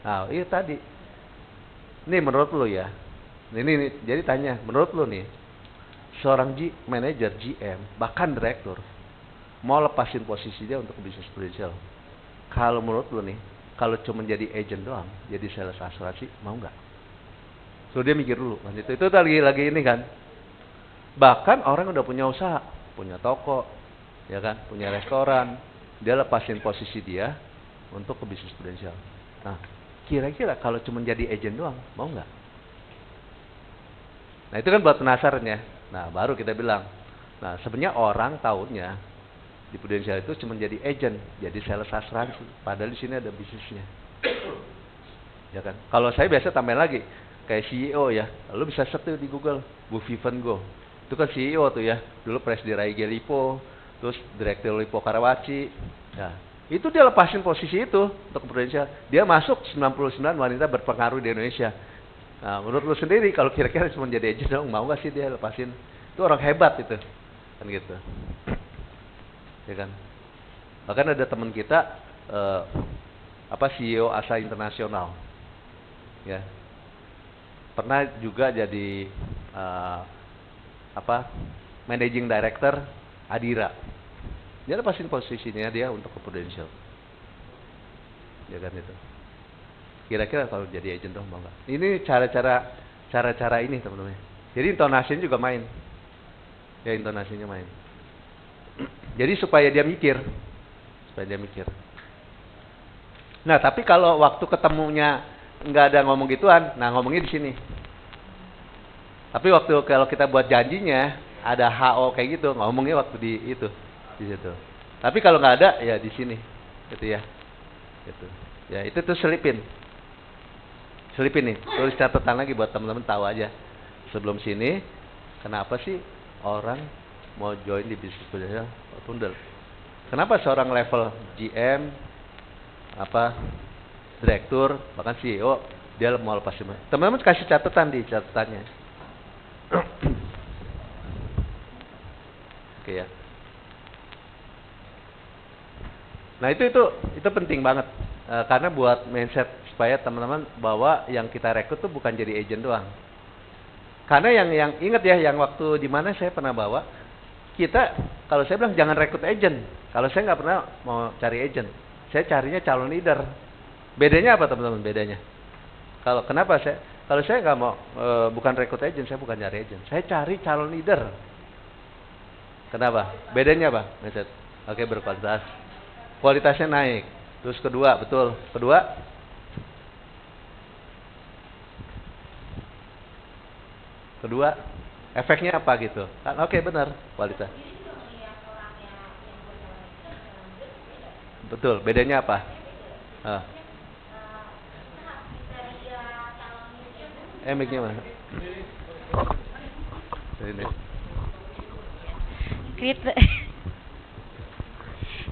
Nah iya tadi, ini menurut lo ya, ini jadi tanya, menurut lo nih, seorang manajer, GM, bahkan direktur mau lepasin posisi dia untuk bisnis Prudential. Kalau menurut lu nih, kalau cuma jadi agent doang, jadi sales asuransi, mau nggak? So dia mikir dulu. Kan itu lagi ini kan. Bahkan orang udah punya usaha, punya toko, ya kan, punya restoran, dia lepasin posisi dia untuk ke bisnis Prudential. Nah, kira-kira kalau cuma jadi agent doang, mau nggak? Nah itu kan buat penasaran ya. Nah baru kita bilang, nah sebenarnya orang taunya di Prudential itu cuma jadi agent, jadi sales asuransi. Padahal di sini ada bisnisnya, ya kan? Kalau saya biasa tambahin lagi, kayak CEO ya, lu bisa search di Google, Bu Vivian Go, itu kan CEO tuh ya, dulu presiden Raige Lipo, terus direktur Lipo Karawaci. Nah itu dia lepasin posisi itu untuk Prudential, dia masuk 99 wanita berpengaruh di Indonesia. Nah, menurut lu sendiri kalau kira-kira cuma jadi agent dong, mau gak sih dia lepasin? Itu orang hebat itu. Kan gitu. Ya kan? Bahkan ada teman kita CEO Asa Internasional. Ya. Pernah juga jadi managing director Adira. Dia lepasin posisinya dia untuk ke Prudential. Ya kan itu. Kira-kira kalau jadi agent dong mau nggak? Ini cara-cara ini teman-teman. Jadi intonasinya juga main. Ya intonasinya main. Jadi supaya dia mikir. Nah tapi kalau waktu ketemunya nggak ada ngomong gituan, nah ngomongnya di sini. Tapi kalau kita buat janjinya ada HO kayak gitu, ngomongnya waktu di situ. Tapi kalau nggak ada ya di sini, gitu ya. Gitu. Ya itu tuh selipin nih, tulis catatan lagi buat teman-teman tahu aja. Sebelum sini, kenapa sih orang mau join di bisnis Prudential Tundel? Kenapa seorang level GM, direktur, bahkan CEO, dia mau lepas semua? Teman-teman kasih catatan di catatannya. Oke ya. Nah itu penting banget, karena buat mindset supaya teman-teman bahwa yang kita rekrut tuh bukan jadi agent doang. Karena yang ingat ya, yang waktu di mana saya pernah bawa kita, kalau saya bilang jangan rekrut agent. Kalau saya nggak pernah mau cari agent, saya carinya calon leader. Bedanya apa teman-teman? Bedanya? Kenapa kalau saya nggak mau, bukan rekrut agent, saya bukan cari agent, saya cari calon leader. Kenapa? Bedanya apa? Mindset. Oke, berkualitas. Kualitasnya naik. Terus kedua, betul. Kedua, efeknya apa gitu? Kan oke, benar, kualitas. Betul, bedanya apa? Mic-nya mana? Ini.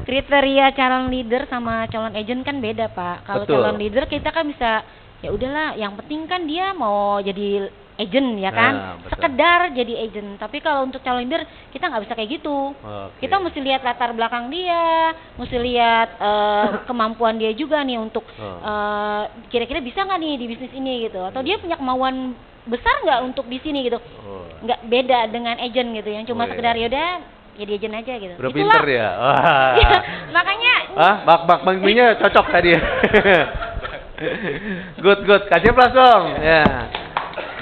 Kriteria calon leader sama calon agent kan beda, Pak. Kalau Betul. calon leader kita kan bisa, ya udahlah, yang penting kan dia mau jadi agent ya kan, betul. sekedar jadi agent. Tapi kalau untuk calon leader kita nggak bisa kayak gitu. Oke. Kita mesti lihat latar belakang dia, mesti lihat kemampuan dia juga nih untuk kira-kira bisa nggak nih di bisnis ini gitu, atau dia punya kemauan besar nggak untuk di sini gitu. Nggak beda dengan agent gitu, yang cuma sekedar yaudah jadi agent aja gitu. Udah pinter ya. Wah. Ya, makanya. Bak mangminya cocok tadi. Good. Kasih plus dong. Ya.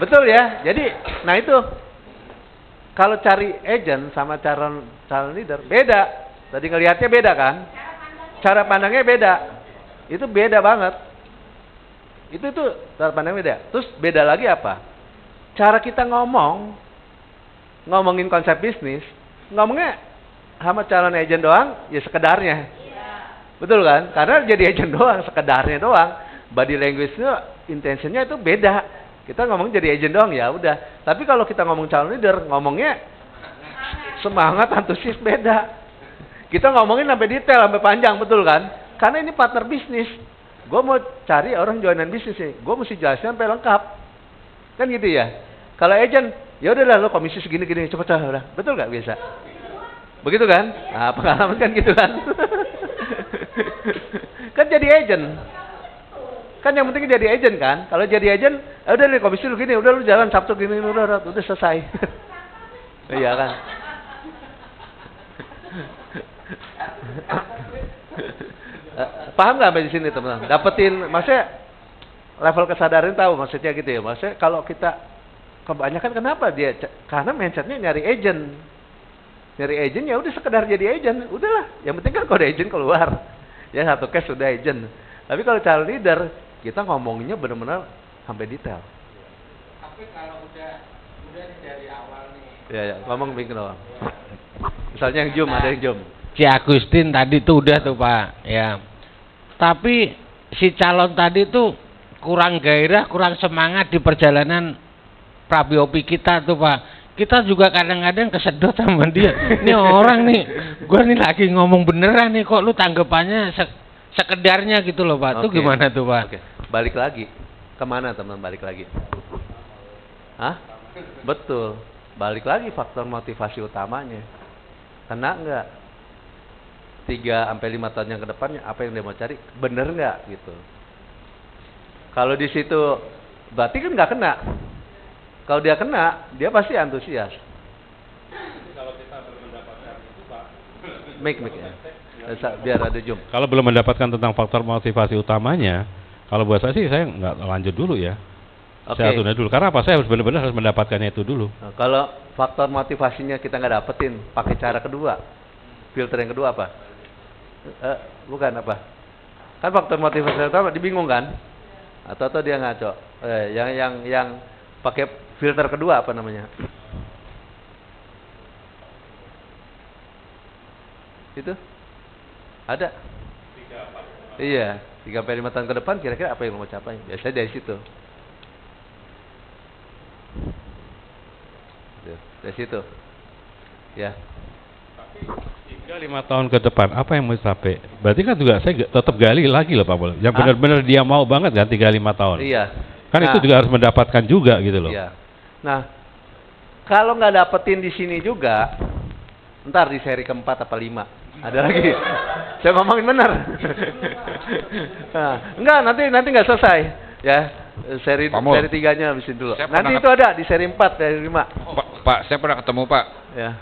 Betul ya. Jadi, nah itu kalau cari agent sama calon leader beda. Tadi ngelihatnya beda kan? Cara pandangnya beda. Itu beda banget. Itu cara pandang beda. Terus beda lagi apa? Cara kita ngomongin konsep bisnis, ngomongnya sama calon agent doang, ya sekedarnya. Betul kan? Karena jadi agent doang, sekedarnya doang. Body language-nya, intentionnya itu beda. Kita ngomong jadi agent doang, ya udah. Tapi kalau kita ngomong calon leader, ngomongnya semangat, antusias, beda. Kita ngomongin sampai detail, sampai panjang, betul kan? Karena ini partner bisnis. Gue mau cari orang joinan bisnis nih. Gue mesti jelasin sampai lengkap. Kan gitu ya. Kalau agent, ya udahlah lo komisi segini-gini, cepet udah. Betul nggak biasa? Begitu kan? Nah, pengalaman kan gitu kan? Kan jadi agent. Kan yang penting jadi agent kan? Kalau jadi agent, udah nih komisi lu gini, udah lu jalan Sabtu gini, udah selesai. Iya kan? Paham nggak sampai di sini teman-teman? Dapetin, maksudnya level kesadaran tahu maksudnya gitu ya. Maksudnya kalau kita kebanyakan kenapa dia? Karena mindsetnya nyari agent. Nyari agent ya udah sekedar jadi agent, udahlah. Yang penting kan kode agent keluar. Ya satu case sudah agent. Tapi kalau calon leader, kita ngomonginnya benar-benar sampai detail. Tapi kalau udah dari awal nih. Ya, ngomong bikin doang. Misalnya yang zoom, ada yang zoom. Si Agustin tadi tuh udah tuh Pak, ya. Tapi si calon tadi tuh kurang gairah, kurang semangat di perjalanan prabiopi kita tuh Pak. Kita juga kadang-kadang kesedot sama dia. Ini orang nih, gua nih lagi ngomong beneran nih, kok lu tanggapannya sekedarnya gitu loh Pak. Itu gimana tuh Pak? Oke. Balik lagi. Kemana teman balik lagi? Hah? Betul. Balik lagi faktor motivasi utamanya. Kena enggak? 3-5 tahun yang ke depannya apa yang dia mau cari? Bener enggak gitu. Kalau di situ berarti kan enggak kena. Kalau dia kena, dia pasti antusias. Kalau kita belum mendapatkan itu Pak. Mic ya. Biar ada zoom. Kalau belum mendapatkan tentang faktor motivasi utamanya, kalau buat saya sih saya nggak lanjut dulu ya. Saya tunda dulu. Karena apa? Saya harus benar-benar harus mendapatkannya itu dulu. Nah, kalau faktor motivasinya kita nggak dapetin, pakai cara kedua. Filter yang kedua apa? Bukan apa? Kan faktor motivasi utama dibingung kan? Atau dia ngaco? Yang pakai filter kedua apa namanya? Itu? Ada? 3-4. Iya, 3-5 tahun ke depan kira-kira apa yang mau capai? Biasanya dari situ. Dari situ. Ya. Tapi 3-5 tahun ke depan apa yang mau capai? Berarti kan juga saya tetap gali lagi loh Pak Bol. Yang benar-benar dia mau banget kan 3-5 tahun. Iya. Kan itu juga harus mendapatkan juga gitu loh. Iya. Nah, kalau nggak dapetin di sini juga, ntar di seri keempat apa 5 ada lagi. Saya ngomongin benar. Nah, enggak, nanti nggak selesai. Ya, seri 3-nya habisin dulu. Nanti itu ada di seri 4, seri 5. Pak, saya pernah ketemu Pak. Ya.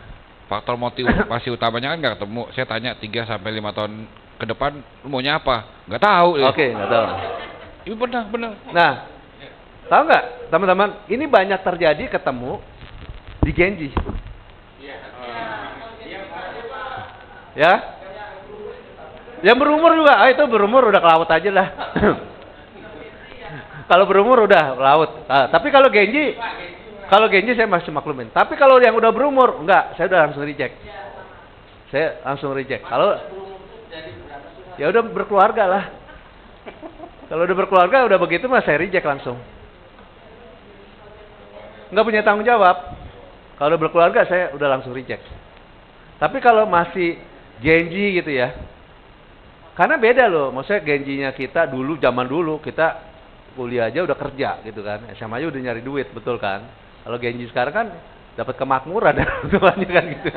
faktor motivasi utamanya kan nggak ketemu. Saya tanya 3 sampai 5 tahun ke depan lu maunya apa? Nggak tahu. Oke, nggak tahu. Iya benar. Nah, tahu nggak teman-teman? Ini banyak terjadi ketemu di Genji. Ya? Yang berumur juga, itu berumur udah ke laut aja lah. Kalau berumur udah laut. Nah, tapi kalau Genji saya masih maklumin. Tapi kalau yang udah berumur, enggak, saya udah langsung reject. Saya langsung reject. Kalau ya udah berkeluarga lah. Kalau udah berkeluarga udah begitu mah saya reject langsung. Enggak punya tanggung jawab. Kalau udah berkeluarga saya udah langsung reject. Tapi kalau masih Genji gitu ya. Karena beda loh, maksudnya Genjinya kita dulu, zaman dulu kita kuliah aja udah kerja gitu kan, SMA aja udah nyari duit, betul kan? Kalau Genji sekarang kan dapat kemakmuran tuannya kan gitu.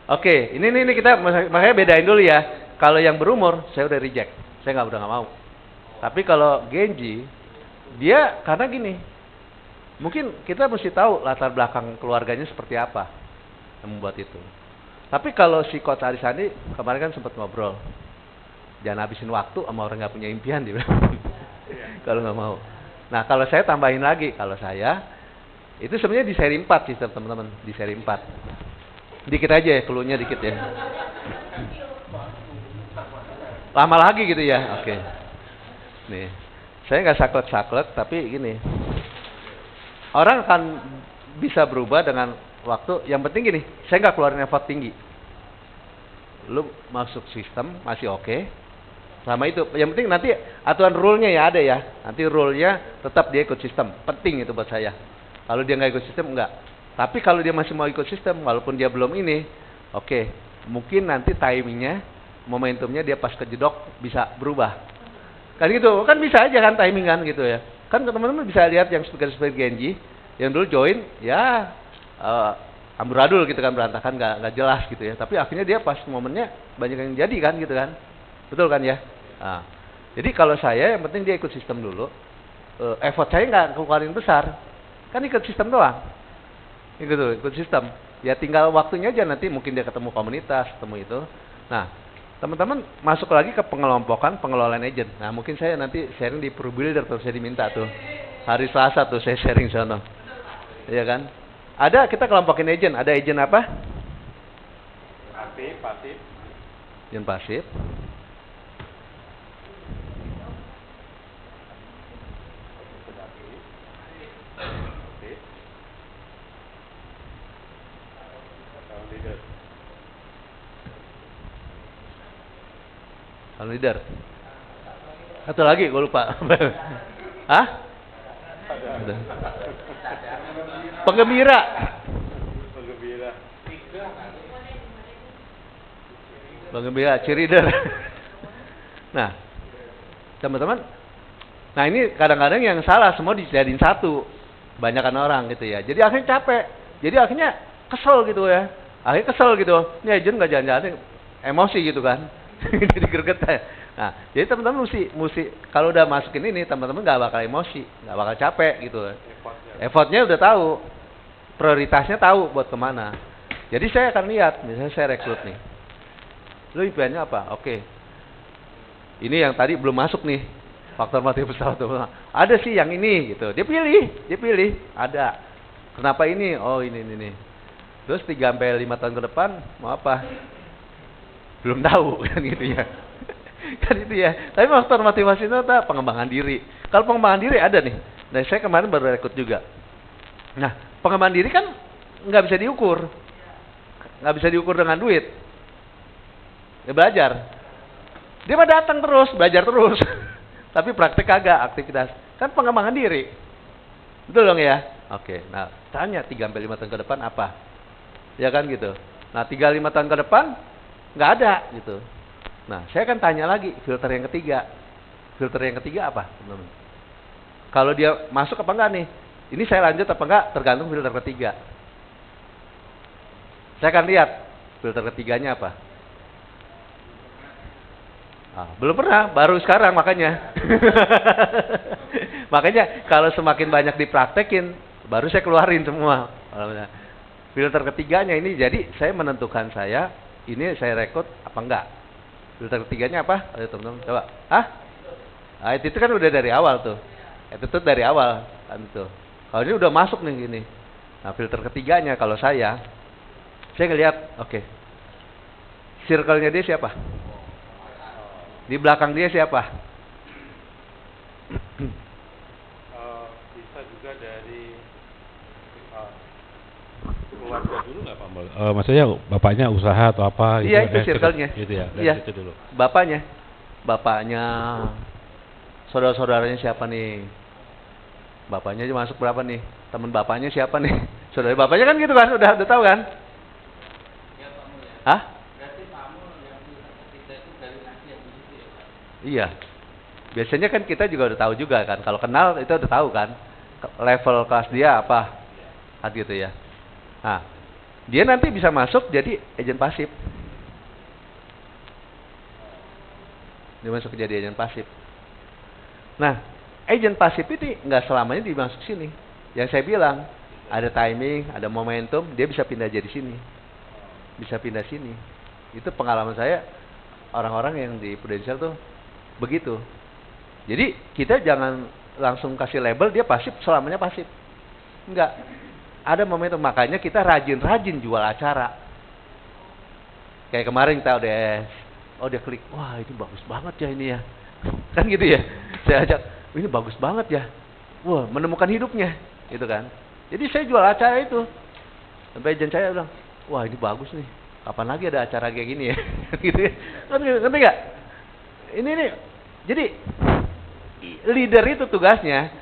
Oke, ini kita makanya bedain dulu ya. Kalau yang berumur saya udah reject, saya udah nggak mau. Tapi kalau Genji dia karena gini, mungkin kita mesti tahu latar belakang keluarganya seperti apa yang membuat itu. Tapi kalau si Coach Arisandi kemarin kan sempat ngobrol, jangan habisin waktu sama orang nggak punya impian dia bilang. Kalau nggak mau. Nah kalau saya tambahin lagi, kalau saya itu sebenarnya di seri 4 sih teman-teman, di seri 4. Dikit aja ya, cluenya dikit ya. Lama lagi gitu ya, oke. Nih, saya nggak saklek-saklek, tapi gini, orang akan bisa berubah dengan waktu. Yang penting gini, saya nggak keluarin effort tinggi. Lu masuk sistem masih oke. Sama itu, yang penting nanti aturan rule-nya ya ada ya. Nanti rule-nya tetap dia ikut sistem. Penting itu buat saya. Kalau dia nggak ikut sistem, enggak. Tapi kalau dia masih mau ikut sistem, walaupun dia belum ini, oke. Mungkin nanti timingnya, momentumnya dia pas kejedok bisa berubah. Kan gitu, kan bisa aja kan timing kan gitu ya. Kan teman-teman bisa lihat yang speaker Genji, yang dulu join, ya amburadul gitu kan, berantakan, nggak jelas gitu ya. Tapi akhirnya dia pas momennya banyak yang jadi kan gitu kan. Betul kan ya? Nah, jadi kalau saya yang penting dia ikut sistem dulu. Effort saya nggak keluarin besar, kan ikut sistem doang. Ikut sistem. Ya tinggal waktunya aja nanti mungkin dia ketemu komunitas, ketemu itu. Nah, teman-teman masuk lagi ke pengelompokan pengelolaan agent. Nah, mungkin saya nanti sharing di ProBuilder tuh, saya diminta tuh hari Selasa tuh saya sharing sono. Iya kan? Ada kita kelompokin agent. Ada agent apa? Pasif. Agent pasif. Leader. Satu lagi gue lupa. Hah? Penggembira. Penggembira, cheerleader. Nah, teman-teman. Nah ini kadang-kadang yang salah semua dijadiin satu. Banyakan orang gitu ya. Jadi akhirnya capek. Jadi akhirnya kesel gitu ya. Akhirnya kesel gitu. Ini agent nggak jalan-jalan, emosi gitu kan. Jadi greget. Nah, jadi teman-teman mesti kalau udah masukin ini teman-teman nggak bakal emosi, nggak bakal capek gitu. Effortnya udah tahu, prioritasnya tahu buat kemana. Jadi saya akan lihat, misalnya saya rekrut nih, lu impiannya apa? Oke, ini yang tadi belum masuk nih, faktor motivasi pesawat. Ada sih yang ini gitu, dia pilih, ada. Kenapa ini? Oh ini. Terus 3-5 tahun ke depan mau apa? Belum tahu kan gitu ya. Kan itu ya. Tapi faktor motivasi itu apa? Pengembangan diri. Kalau pengembangan diri ada nih. Nah, saya kemarin baru rekrut juga. Nah, pengembangan diri kan nggak bisa diukur. Nggak bisa diukur dengan duit. Dia belajar. Dia mah datang terus, belajar terus. Tapi praktek kagak aktivitas. Kan pengembangan diri. Betul dong ya? Oke. Nah, tanya 3-5 tahun ke depan apa? Ya kan gitu. Nah, 3-5 tahun ke depan nggak ada gitu. Nah, saya akan tanya lagi filter yang ketiga. Filter yang ketiga apa, teman-teman? Kalau dia masuk apa enggak nih? Ini saya lanjut apa enggak tergantung filter ketiga. Saya akan lihat filter ketiganya apa. Belum pernah, baru sekarang makanya. Makanya kalau semakin banyak dipraktekin, baru saya keluarin semua. Filter ketiganya ini, jadi saya menentukan ini saya rekrut apa enggak. Filter ketiganya apa? Ayo teman-teman, coba. Itu kan udah dari awal tuh. Itu tuh dari awal kan tuh. Kalau ini udah masuk nih gini. Nah, filter ketiganya kalau saya ngelihat, oke. Circle-nya dia siapa? Di belakang dia siapa? Bisa juga dari keluarga dulu nggak Pak Mul? Maksudnya bapaknya usaha atau apa? Iya, itu circle-nya. Gitu ya, dari iya. situ dulu. Bapaknya, saudara-saudaranya siapa nih? Bapaknya aja masuk berapa nih? Teman bapaknya siapa nih? Saudara bapaknya kan gitu kan, udah tahu kan? Hah? Iya. Biasanya kan kita juga udah tahu juga kan. Kalau kenal itu udah tahu kan. Level kelas dia apa? Kan gitu ya. Nah, dia nanti bisa masuk jadi agen pasif. Dia masuk jadi agen pasif. Nah, agen pasif itu nggak selamanya dimasuk sini. Yang saya bilang, ada timing, ada momentum, dia bisa pindah jadi sini. Bisa pindah sini. Itu pengalaman saya, orang-orang yang di Prudential tuh begitu. Jadi kita jangan langsung kasih label dia pasif, selamanya pasif. Enggak. Ada momentum, makanya kita rajin-rajin jual acara. Kayak kemarin kita ODS. Oh dia klik, wah ini bagus banget ya ini ya. Kan gitu ya. Saya ajak, ini bagus banget ya. Wah menemukan hidupnya. Gitu kan. Jadi saya jual acara itu. Sampai agent saya bilang, wah ini bagus nih. Kapan lagi ada acara kayak gini ya. Gitu ya. Ngerti nggak? Ini nih. Jadi leader itu tugasnya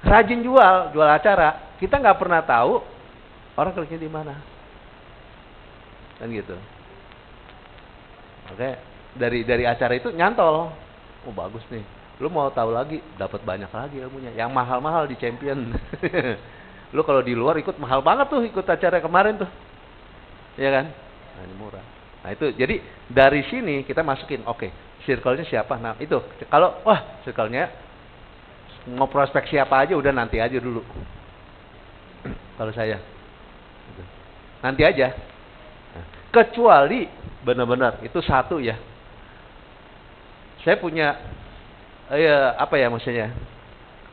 rajin jual acara. Kita nggak pernah tahu orang kliknya di mana, kan gitu. Oke, dari acara itu nyantol, oh bagus nih. Lu mau tahu lagi, dapat banyak lagi ilmunya. Yang mahal-mahal di champion. Lu kalau di luar ikut mahal banget tuh, ikut acara kemarin tuh, ya kan? Nah ini murah. Nah itu, jadi dari sini kita masukin, oke, circle-nya siapa? Nah itu, kalau circle-nya mau prospek siapa aja udah nanti aja dulu. Kalau saya nanti aja. Nah, kecuali benar-benar itu satu ya. Saya punya apa ya maksudnya?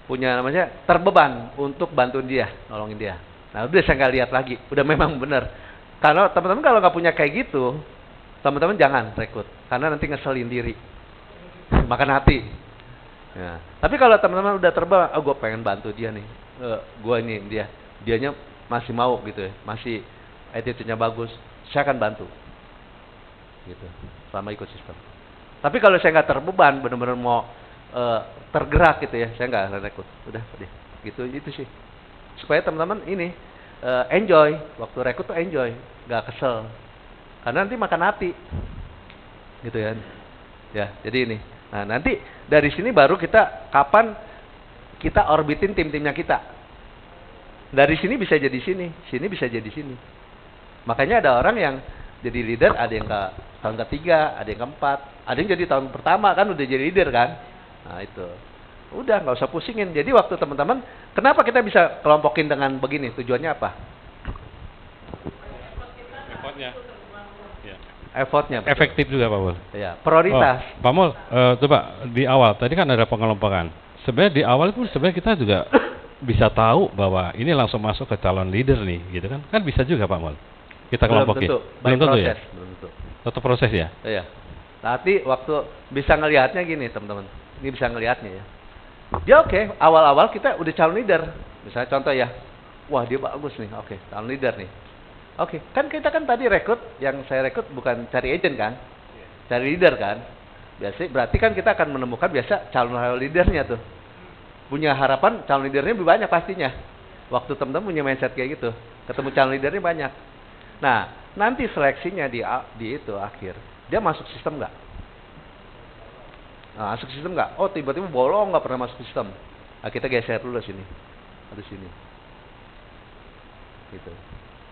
Punya namanya terbeban untuk bantuin dia, nolongin dia. Nah, udah saya nggak lihat lagi. Udah memang benar. Karena teman-teman kalau nggak punya kayak gitu, teman-teman jangan rekrut karena nanti ngeselin diri. Makan hati. Ya. Tapi kalau teman-teman udah terbang, gue pengen bantu dia nih. Gue ini dianya masih mau gitu ya, masih attitude-nya bagus, saya akan bantu. Gitu. Selama ikut sistem. Tapi kalau saya nggak terbeban, benar-benar mau tergerak gitu ya, saya nggak rekrut. Udah deh. Gitu itu sih. Supaya teman-teman ini enjoy, waktu rekrut tuh enjoy, nggak kesel. Karena nanti makan hati. Gitu kan. Ya, jadi ini. Nah, nanti dari sini baru kita kapan kita orbitin tim-timnya kita. Dari sini bisa jadi sini bisa jadi sini. Makanya ada orang yang jadi leader, ada yang ke tahun ketiga, ada yang keempat, ada yang jadi tahun pertama kan udah jadi leader kan. Nah itu, udah nggak usah pusingin. Jadi waktu teman-teman, kenapa kita bisa kelompokin dengan begini? Tujuannya apa? Effortnya. Ya. Effortnya. Betul. Efektif juga Pak Mul. Ya, prioritas. Pak Mul, coba di awal tadi kan ada pengelompokan. Sebenarnya di awal pun sebenarnya kita juga bisa tahu bahwa ini langsung masuk ke calon leader nih, gitu kan? Kan bisa juga Pak Mul. Kita kelompokin. Belum tentu ya. Belum tentu. Tetap proses ya. Iya. Nanti waktu bisa ngelihatnya gini teman-teman. Ini bisa ngelihatnya ya. Dia oke, awal-awal kita udah calon leader. Misalnya contoh ya. Wah, dia bagus nih. Oke, calon leader nih. Oke, kan kita kan tadi rekrut, yang saya rekrut bukan cari agent kan? Cari leader kan? Berarti kan kita akan menemukan biasa calon leadernya tuh. Punya harapan calon leadernya lebih banyak pastinya. Waktu teman-teman punya mindset kayak gitu, ketemu calon leadernya banyak. Nah, nanti seleksinya di itu akhir, dia masuk sistem nggak? Nah, masuk sistem nggak? Oh, tiba-tiba bolong nggak pernah masuk sistem. Nah, kita geser dulu sini, ada sini, gitu.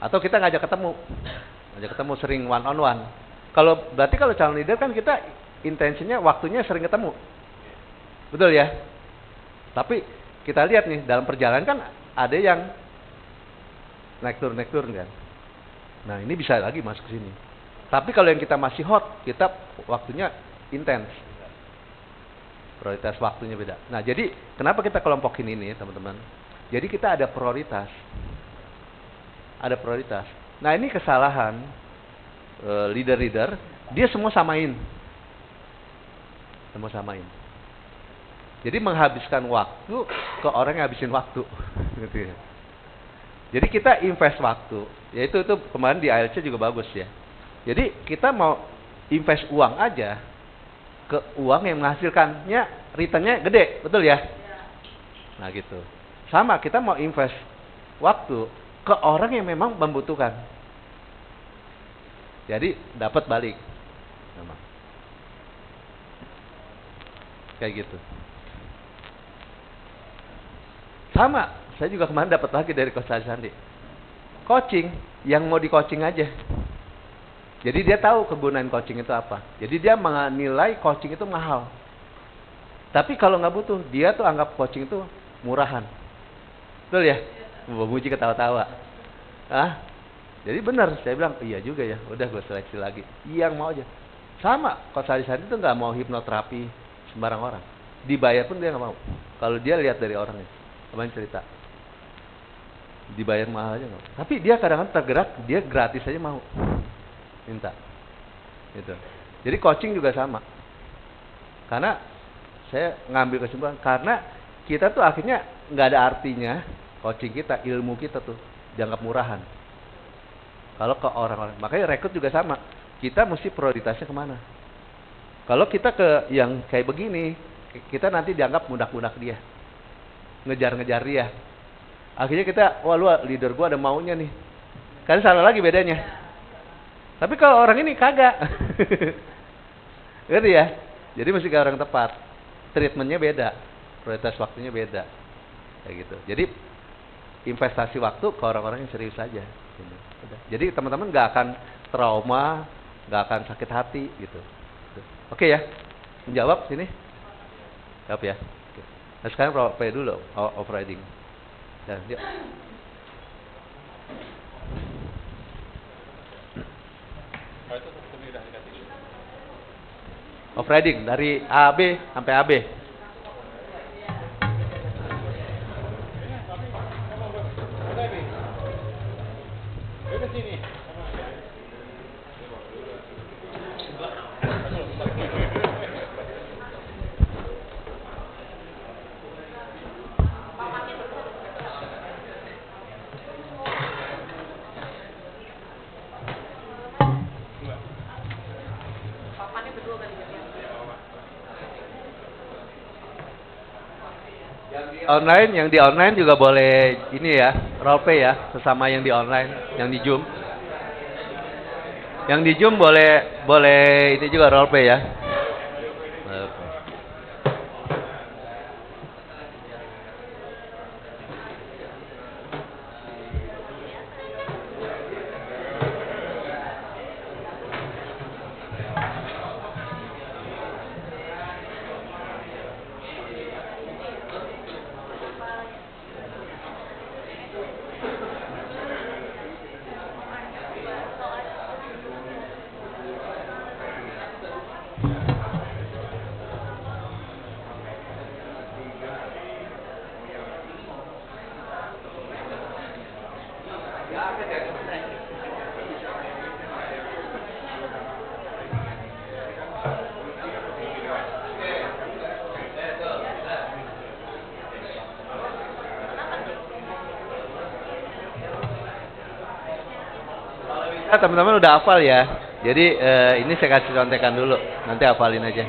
Atau kita ngajak ketemu sering one on one. Berarti kalau calon leader kan kita intensinya waktunya sering ketemu, betul ya? Tapi kita lihat nih dalam perjalanan kan ada yang naik turun kan. Nah, ini bisa lagi masuk ke sini. Tapi kalau yang kita masih hot, kita waktunya intens. Prioritas waktunya beda. Nah, jadi kenapa kita kelompokin ini, teman-teman? Jadi kita ada prioritas. Ada prioritas. Nah, ini kesalahan leader-leader, dia semua samain. Semua samain. Jadi menghabiskan waktu ke orang yang habisin waktu. Gitu ya. Jadi kita invest waktu. Ya itu kemarin di ALC juga bagus ya. Jadi kita mau invest uang aja ke uang yang menghasilkannya returnnya gede, betul ya? Nah gitu. Sama kita mau invest waktu ke orang yang memang membutuhkan. Jadi dapat balik. Memang. Kayak gitu. Sama, saya juga kemarin dapat lagi dari Coach Sandi. Coaching, yang mau di coaching aja. Jadi dia tahu kegunaan coaching itu apa. Jadi dia menilai coaching itu mahal. Tapi kalau nggak butuh, dia tuh anggap coaching itu murahan. Betul ya? Memuji ketawa-tawa. Jadi benar, saya bilang, iya juga ya. Udah gue seleksi lagi. Yang mau aja. Sama, Coach Sandi itu nggak mau hipnoterapi sembarang orang. Dibayar pun dia nggak mau. Kalau dia lihat dari orangnya. Kemarin cerita dibayar mahal aja nggak, tapi dia kadang-kadang tergerak, dia gratis aja mau minta gitu. Jadi coaching juga sama, karena saya ngambil kesimpulan karena kita tuh akhirnya nggak ada artinya coaching kita, ilmu kita tuh dianggap murahan kalau ke orang-orang. Makanya rekrut juga sama, kita mesti prioritasnya kemana. Kalau kita ke yang kayak begini, kita nanti dianggap mudak-mudak dia, ngejar-ngejar dia. Akhirnya kita, wah lu leader gua ada maunya nih. Kan salah lagi bedanya. Tapi kalau orang ini kagak. Ngerti ya? Jadi mesti ke orang tepat. Treatmentnya beda. Prioritas waktunya beda. Kayak gitu. Jadi investasi waktu ke orang-orang yang serius saja. Jadi teman-teman gak akan trauma, gak akan sakit hati gitu. Oke ya? Menjawab sini? Jawab ya? Nah sekarang pay dulu, off-riding. Dan yuk. Off-riding dari AB sampai AB. Online, yang di online juga boleh ini ya, role play ya, sesama yang di online, yang di Zoom. Yang di Zoom boleh ini juga role play ya. Teman-teman udah hafal ya. Jadi ini saya kasih contekan dulu. Nanti hafalin aja.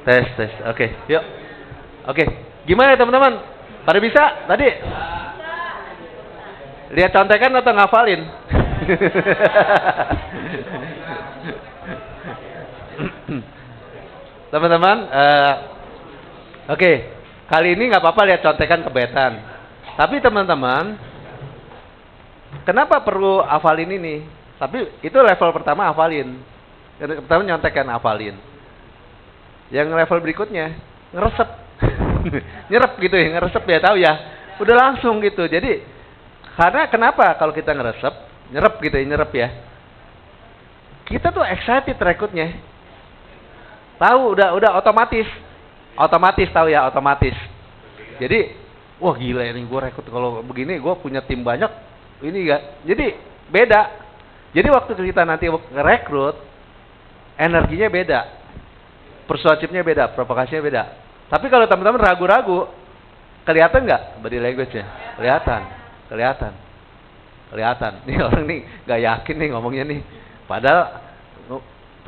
Tes. Oke, yuk. Oke, gimana teman-teman? Pada bisa tadi? Lihat contekan atau ngafalin? Teman-teman, oke, kali ini nggak apa-apa lihat contekan kebetan. Tapi teman-teman, kenapa perlu hafalin ini? Tapi itu level pertama hafalin. Pertama nyontekan hafalin. Yang level berikutnya ngeresep, nyerep gitu ya, ngeresep ya tahu ya. Udah langsung gitu. Jadi karena kenapa kalau kita ngeresep, nyerep gitu ya, nyerep ya. Kita tuh excited rekrutnya. Tahu udah otomatis tahu ya, otomatis. Jadi wah gila ini gue rekrut kalau begini gue punya tim banyak ini ya. Jadi beda. Jadi waktu kita nanti rekrut energinya beda. Persuasifnya beda, provokasinya beda. Tapi kalau teman-teman ragu-ragu, kelihatan nggak body language-nya? Kelihatan. Nih orang nih nggak yakin nih ngomongnya nih. Padahal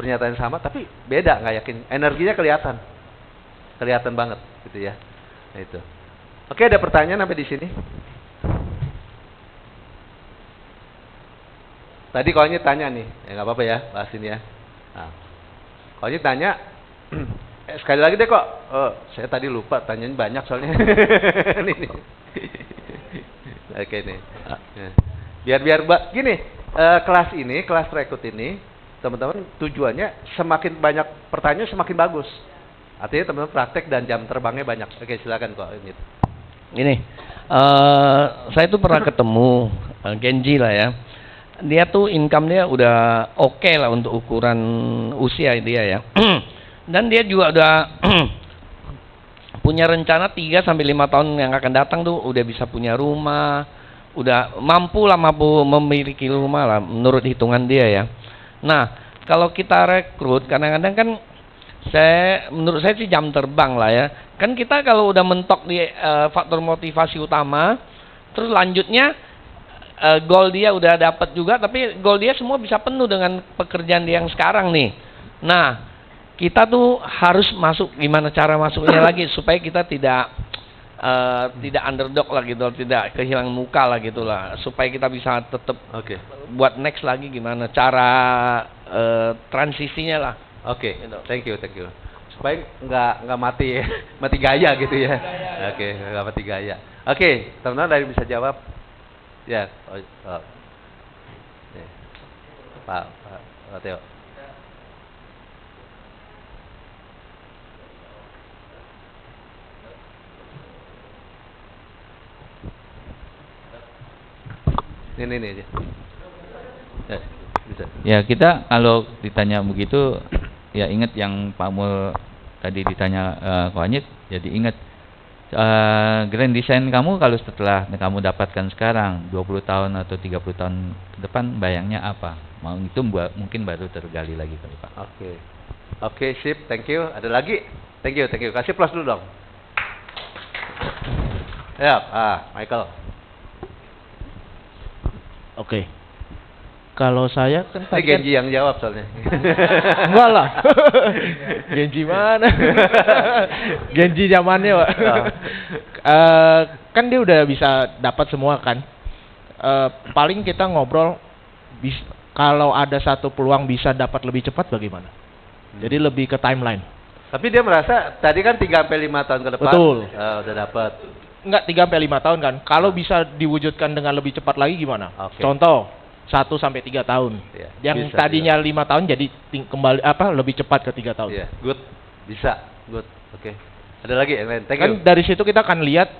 pernyataan sama tapi beda, nggak yakin. Energinya kelihatan banget gitu ya. Nah, itu. Oke, ada pertanyaan sampai di sini? Tadi Konya tanya nih, ya nggak apa-apa ya, bahasin ya. Nah, Konya tanya, sekali lagi deh kok. Saya tadi lupa, tanyain banyak soalnya. nih. Oke nih. Biar gini, kelas rekrut ini, teman-teman tujuannya semakin banyak pertanyaan semakin bagus. Artinya teman-teman praktek dan jam terbangnya banyak. Oke, silakan kok ini. Ini, saya tuh pernah ketemu Genji lah ya. Dia tuh income dia udah oke lah untuk ukuran usia dia ya. Dan dia juga udah punya rencana 3 sampai 5 tahun yang akan datang tuh udah bisa punya rumah, udah mampu memiliki rumah lah menurut hitungan dia ya. Nah, kalau kita rekrut kadang-kadang kan menurut saya sih jam terbang lah ya. Kan kita kalau udah mentok di faktor motivasi utama, terus lanjutnya goal dia udah dapat juga, tapi goal dia semua bisa penuh dengan pekerjaan dia yang sekarang nih. Nah, kita tuh harus masuk, gimana cara masuknya lagi supaya kita tidak underdog lah gitu, tidak kehilangan muka lah gitu lah, supaya kita bisa tetap buat next lagi gimana cara transisinya lah. Oke, thank you. Supaya nggak mati gaya gitu ya. Oke, nggak mati gaya. Oke, teman-teman dari bisa jawab? Ya, Pak Teo. Ini aja. Ya, bisa. Ya, kita kalau ditanya begitu ya ingat yang Pak Mul tadi ditanya Ko Anyit, jadi ingat grand design kamu kalau setelah kamu dapatkan sekarang 20 tahun atau 30 tahun ke depan bayangnya apa? Mau itu mungkin baru tergali lagi kali Pak. Oke, sip, thank you. Ada lagi? Thank you. Kasih plus dulu dong. Ya, Michael. Oke. Kalau saya kan tadi Genji yang jawab soalnya. Enggak lah. Genji mana? Genji zamannya, Pak. Kan dia udah bisa dapat semua kan. Paling kita ngobrol kalau ada satu peluang bisa dapat lebih cepat bagaimana? Jadi lebih ke timeline. Tapi dia merasa tadi kan 3 sampai 5 tahun ke depan. Betul. Udah dapat. Enggak 3 sampai 5 tahun kan. Kalau bisa diwujudkan dengan lebih cepat lagi gimana? Contoh 1 sampai 3 tahun. Yang tadinya 5 tahun jadi kembali lebih cepat ke 3 tahun. Good. Bisa. Good. Oke. Ada lagi yang lain? Thank you. Kan dari situ kita akan lihat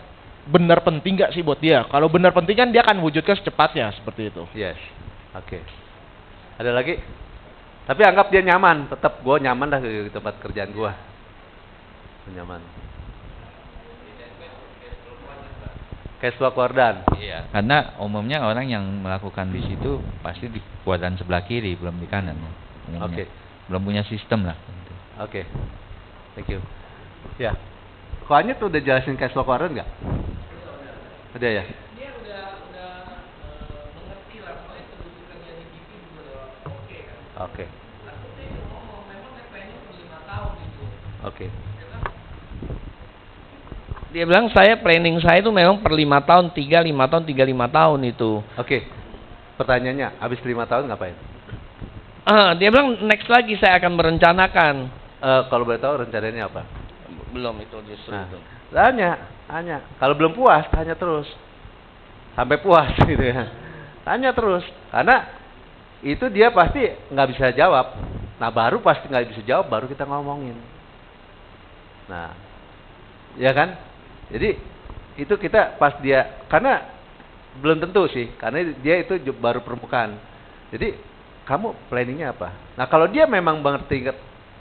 benar penting nggak sih buat dia. Kalau benar penting kan dia akan wujudkan secepatnya seperti itu. Yes. Oke. Ada lagi? Tapi anggap dia nyaman, tetap gue nyaman dah di tempat kerjaan gue. Nyaman. Cash flow keluaran. Iya, karena umumnya orang yang melakukan di situ pasti di kuadran sebelah kiri, belum di kanan. Oke. Belum punya sistem lah. Oke. Thank you. Ya. Ko Anyit tuh udah jelasin cash flow keluaran nggak? Udah ya? Dia udah mengerti lah, soalnya kedudukan yang di TV juga udah oke kan. Oke. Aku sih ngomong memang deadline-nya 5 tahun gitu. Oke. Dia bilang saya planning saya itu memang per 5 tahun, 5 tahun, 5 tahun itu. Oke. Pertanyaannya, habis 5 tahun ngapain? Dia bilang next lagi saya akan merencanakan. Kalau boleh tahu rencananya apa? Belum itu justru Nah, itu. tanya. Kalau belum puas, tanya terus. Sampai puas gitu ya. Tanya terus. Karena itu dia pasti nggak bisa jawab. Nah, baru pasti nggak bisa jawab, baru kita ngomongin. Nah, ya kan? Jadi itu kita pas dia, karena belum tentu sih, karena dia itu baru permukaan. Jadi kamu planningnya apa? Nah, kalau dia memang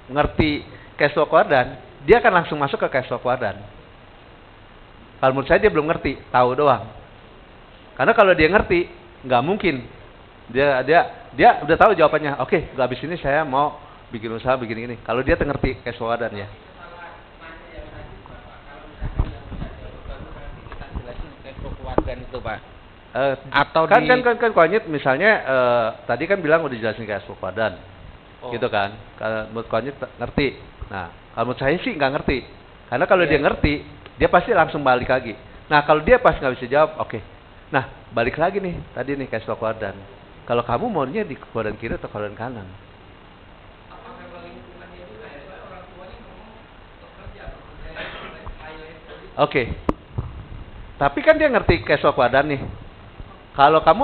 ngerti cash flow kuadran, dia akan langsung masuk ke cash flow kuadran. Kalau menurut saya dia belum ngerti, tahu doang. Karena kalau dia ngerti, nggak mungkin dia udah tahu jawabannya. Oke, habis ini saya mau bikin usaha begini. Kalau dia ngerti cash flow kuadran ya. Keluargaan itu Pak. Atau kan Kuanyit misalnya tadi kan bilang udah jelasin cash flow kuadran. Gitu kan. Kalau menurut Kuanyit ngerti. Nah, kalau menurut saya sih nggak ngerti. Karena kalau dia ngerti, dia pasti langsung balik lagi. Nah, kalau dia pas nggak bisa jawab, oke. Nah, balik lagi nih, tadi nih cash flow kuadran. Kalau kamu maunya di kuadran kiri atau kuadran kanan? Oke. Tapi kan dia ngerti cash flow kuadran nih. Kalau kamu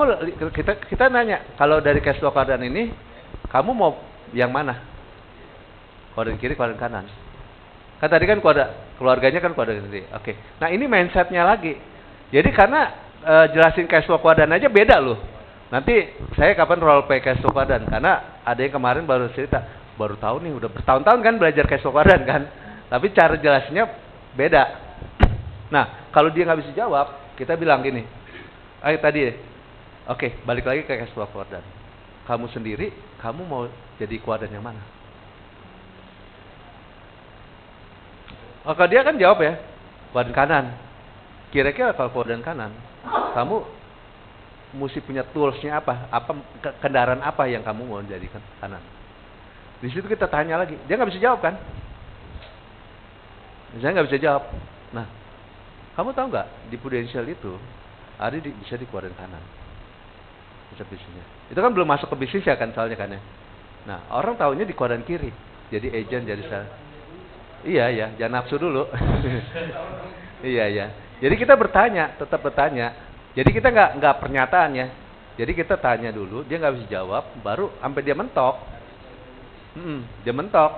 kita nanya, kalau dari cash flow kuadran ini kamu mau yang mana? Kuadran kiri, kuadran kanan. Kan tadi kan keluarganya kan kuadran kiri. Oke. Nah, ini mindsetnya lagi. Jadi karena jelasin cash flow kuadran aja beda loh. Nanti saya kapan role play cash flow kuadran, karena ada yang kemarin baru cerita, baru tahu nih udah bertahun-tahun kan belajar cash flow kuadran kan. Tapi cara jelasinnya beda. Nah, kalau dia nggak bisa jawab, kita bilang gini, tadi, oke, balik lagi ke cash flow kuadran. Kamu sendiri, kamu mau jadi kuadran yang mana? Kalau dia kan jawab ya, kuadran kanan. Kira-kira kalau kuadran kanan, kamu mesti punya toolsnya apa? Kendaraan apa yang kamu mau jadikan kanan? Di situ kita tanya lagi, dia nggak bisa jawab kan? Misalnya nggak bisa jawab. Nah, kamu tahu nggak di Prudential itu ada bisa di kuadran kanan, bisa bisnisnya. Itu kan belum masuk ke bisnis ya kan soalnya kan ya. Nah, orang tahunya di kuadran kiri, jadi agent, jadi sales. Iya, jangan nafsu dulu. Iya. Jadi kita bertanya, tetap bertanya. Jadi kita nggak pernyataan ya. Jadi kita tanya dulu, dia nggak bisa jawab, baru sampai dia mentok. Dia mentok.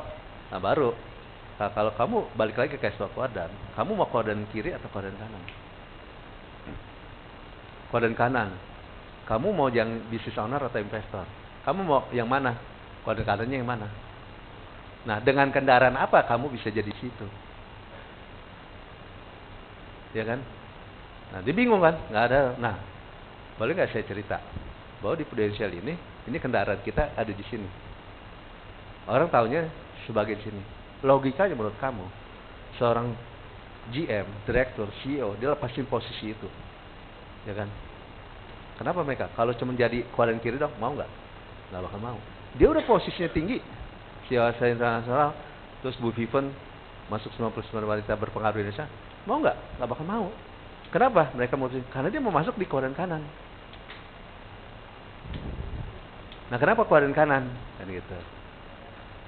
Nah, baru. Nah, kalau kamu balik lagi ke cash flow kuadran, kamu mau kuadran kiri atau kuadran kanan? Kuadran kanan. Kamu mau yang business owner atau investor? Kamu mau yang mana? Kuadran kanannya yang mana? Nah, dengan kendaraan apa kamu bisa jadi situ? Ya kan? Nah, dia bingung kan? Nggak ada. Nah, boleh nggak saya cerita bahwa di Prudential ini kendaraan kita ada di sini. Orang taunya sebagai sini. Logikanya menurut kamu, seorang GM, direktur, CEO, dia lepasin posisi itu, ya kan? Kenapa mereka? Kalau cuma jadi kuadran kiri dong, mau nggak? Nggak bakal mau. Dia udah posisinya tinggi, CEO internasional, terus Bu Vivian masuk 99 wanita berpengaruh di Indonesia, mau nggak? Nggak bakal mau. Kenapa? Mereka mau, karena dia mau masuk di kuadran kanan. Nah, kenapa kuadran kanan? Kan gitu.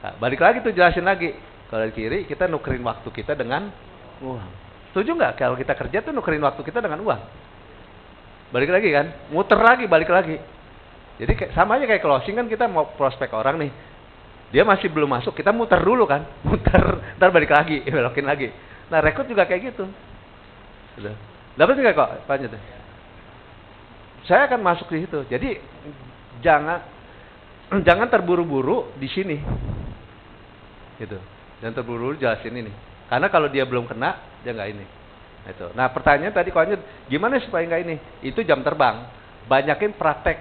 Nah, balik lagi tuh jelasin lagi. Kalau di kiri kita nukerin waktu kita dengan uang. Setuju nggak kalau kita kerja tuh nukerin waktu kita dengan uang? Balik lagi kan, muter lagi, balik lagi. Jadi sama aja kayak closing kan, kita mau prospek orang nih, dia masih belum masuk, kita muter dulu kan, ntar balik lagi, belokin lagi. Nah, rekrut juga kayak gitu. Sudah. Dapat nggak kok, Pak? Saya akan masuk di situ. Jadi jangan terburu-buru di sini, gitu. Dan terburu-buru jelasin ini. Karena kalau dia belum kena, dia nggak ini. Itu. Nah, pertanyaan tadi Koanyut, gimana supaya nggak ini? Itu jam terbang. Banyakin praktek.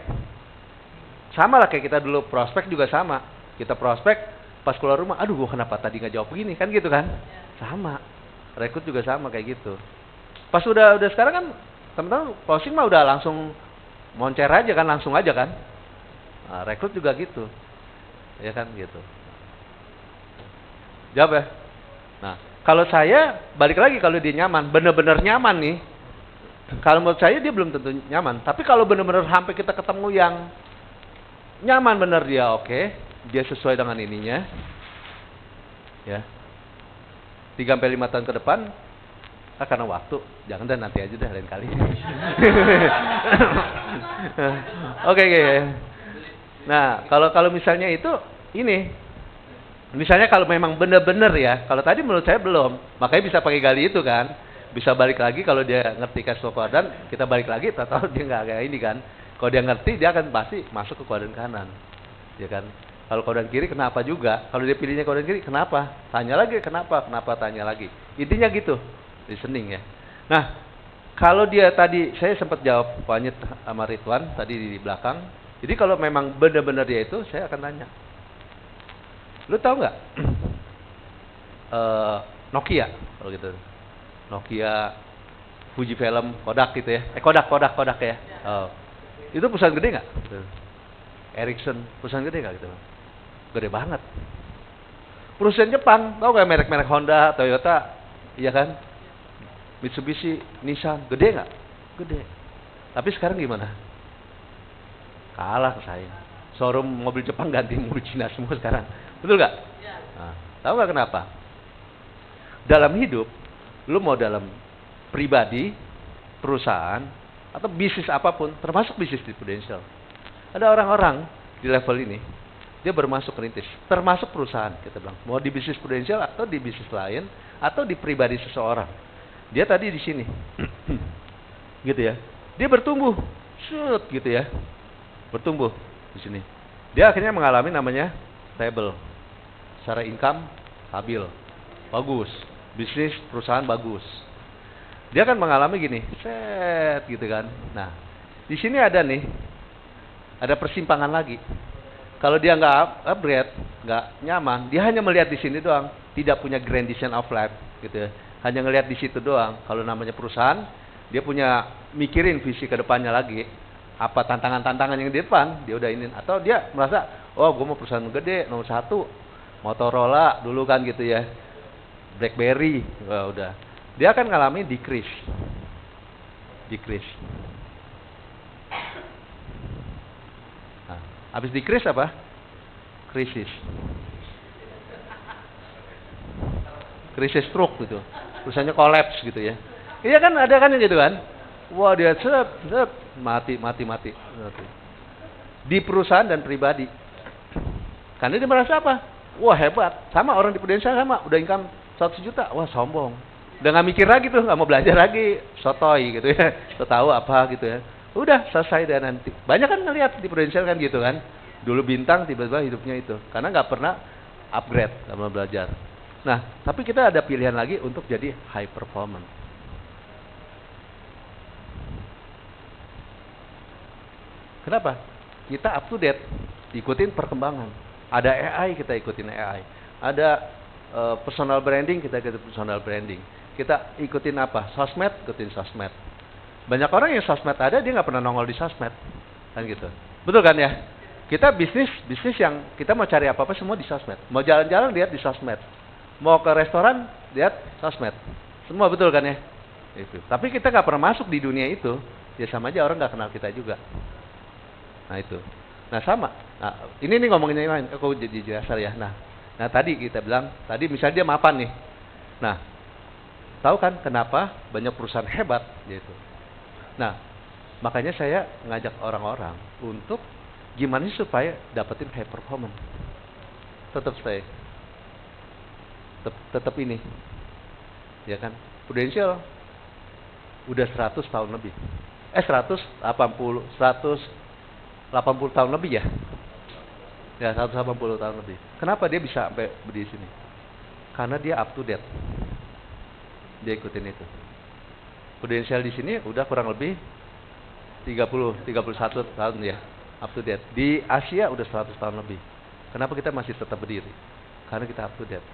Sama lah kayak kita dulu prospek juga sama. Kita prospek, pas keluar rumah, aduh gua kenapa tadi nggak jawab begini, kan gitu kan? Sama. Rekrut juga sama kayak gitu. Pas udah sekarang kan, teman-teman closing mah udah langsung moncer aja kan, langsung aja kan? Nah, rekrut juga gitu. Ya kan gitu. Jawab ya? Nah, kalau saya balik lagi kalau dia nyaman, bener-bener nyaman nih. Kalau menurut saya dia belum tentu nyaman. Tapi kalau bener-bener sampai kita ketemu yang nyaman bener dia, oke, dia sesuai dengan ininya, ya. 3-5 tahun ke depan, karena waktu, jangan deh nanti aja deh lain kali. Oke. Nah, kalau misalnya itu ini, misalnya kalau memang benar-benar ya, kalau tadi menurut saya belum, makanya bisa pakai gali itu kan, bisa balik lagi kalau dia ngerti cash flow kuadran, kita balik lagi, tahu dia nggak kayak ini kan. Kalau dia ngerti, dia akan pasti masuk ke kuadran kanan, ya kan. Kalau kuadran kiri kenapa juga? Kalau dia pilihnya kuadran kiri kenapa? Tanya lagi kenapa? Tanya lagi. Intinya gitu, listening ya. Nah, kalau dia tadi saya sempat jawab Pak Anyit sama Ridwan tadi di belakang. Jadi kalau memang benar-benar dia itu, saya akan tanya. Lu tahu nggak? Nokia kalau gitu. Nokia, Fujifilm, Kodak gitu ya. Kodak ya. Oh. Itu perusahaan gede nggak? Ericsson, perusahaan gede nggak gitu? Gede banget. Perusahaan Jepang, tahu nggak merek-merek Honda, Toyota, iya kan? Mitsubishi, Nissan, gede nggak? Gede. Tapi sekarang gimana? Kalah saya. Showroom mobil Jepang ganti mobil Cina semua sekarang. Betul nggak? Nah, tahu nggak kenapa? Dalam hidup, lu mau dalam pribadi, perusahaan, atau bisnis apapun, termasuk bisnis di Prudential. Ada orang-orang di level ini, dia bermasuk rintis, termasuk perusahaan, kita bilang. Mau di bisnis Prudential atau di bisnis lain, atau di pribadi seseorang. Dia tadi di sini, gitu ya. Dia bertumbuh, shoot, gitu ya. Bertumbuh di sini. Dia akhirnya mengalami namanya stable. Secara income, stabil, bagus. Bisnis perusahaan bagus. Dia akan mengalami gini, set gitu kan. Nah, di sini ada nih, ada persimpangan lagi. Kalau dia nggak upgrade, nggak nyaman, dia hanya melihat di sini doang, tidak punya grand design of life, gitu ya. Hanya ngelihat di situ doang. Kalau namanya perusahaan, dia punya mikirin visi ke depannya lagi. Apa tantangan-tantangan yang di depan, dia udah ini. Atau dia merasa, oh gue mau perusahaan gede, nomor 1, Motorola dulu kan gitu ya. BlackBerry, wah udah. Dia akan ngalamin decrease. Nah, habis decrease apa? Krisis stroke gitu. Perusahaannya collapse gitu ya. Iya kan ada kan yang gitu kan? Wah dia mati. Di perusahaan dan pribadi. Karena dia merasa apa? Wah hebat. Sama orang di Prudential sama. Udah income 100 juta. Wah sombong. Udah gak mikir lagi tuh. Gak mau belajar lagi. Sotoy gitu ya. Tahu apa gitu ya. Udah selesai dan nanti. Banyak kan ngeliat di Prudential kan gitu kan. Dulu bintang tiba-tiba hidupnya itu. Karena gak pernah upgrade. Gak pernah belajar. Nah tapi kita ada pilihan lagi untuk jadi high performance. Kenapa? Kita up to date, ikutin perkembangan. Ada AI, kita ikutin AI. Ada personal branding, kita ikutin personal branding. Kita ikutin apa? Sosmed, ikutin sosmed. Banyak orang yang sosmed ada, dia nggak pernah nongol di sosmed, kan gitu. Betul kan ya? Kita bisnis yang kita mau cari apa-apa semua di sosmed. Mau jalan-jalan lihat di sosmed. Mau ke restoran lihat sosmed. Semua betul kan ya? Itu. Tapi kita nggak pernah masuk di dunia itu, ya sama aja orang nggak kenal kita juga. Nah itu. Nah sama. Nah, ini nih ngomongin yang lain. Aku jadi dasar ya. Nah tadi kita bilang, tadi misalnya dia mapan nih. Nah, tahu kan kenapa banyak perusahaan hebat gitu. Nah, makanya saya ngajak orang-orang untuk gimana sih supaya dapetin high performance. Tetap stay. Tetap ini. Ya kan? Prudential udah 100 tahun lebih. 180 tahun lebih ya. Ya, 180 tahun lebih. Kenapa dia bisa sampai berdiri sini? Karena dia up to date. Dia ikutin itu. Prudential di sini udah kurang lebih 31 tahun ya, up to date. Di Asia udah 100 tahun lebih. Kenapa kita masih tetap berdiri? Karena kita up to date.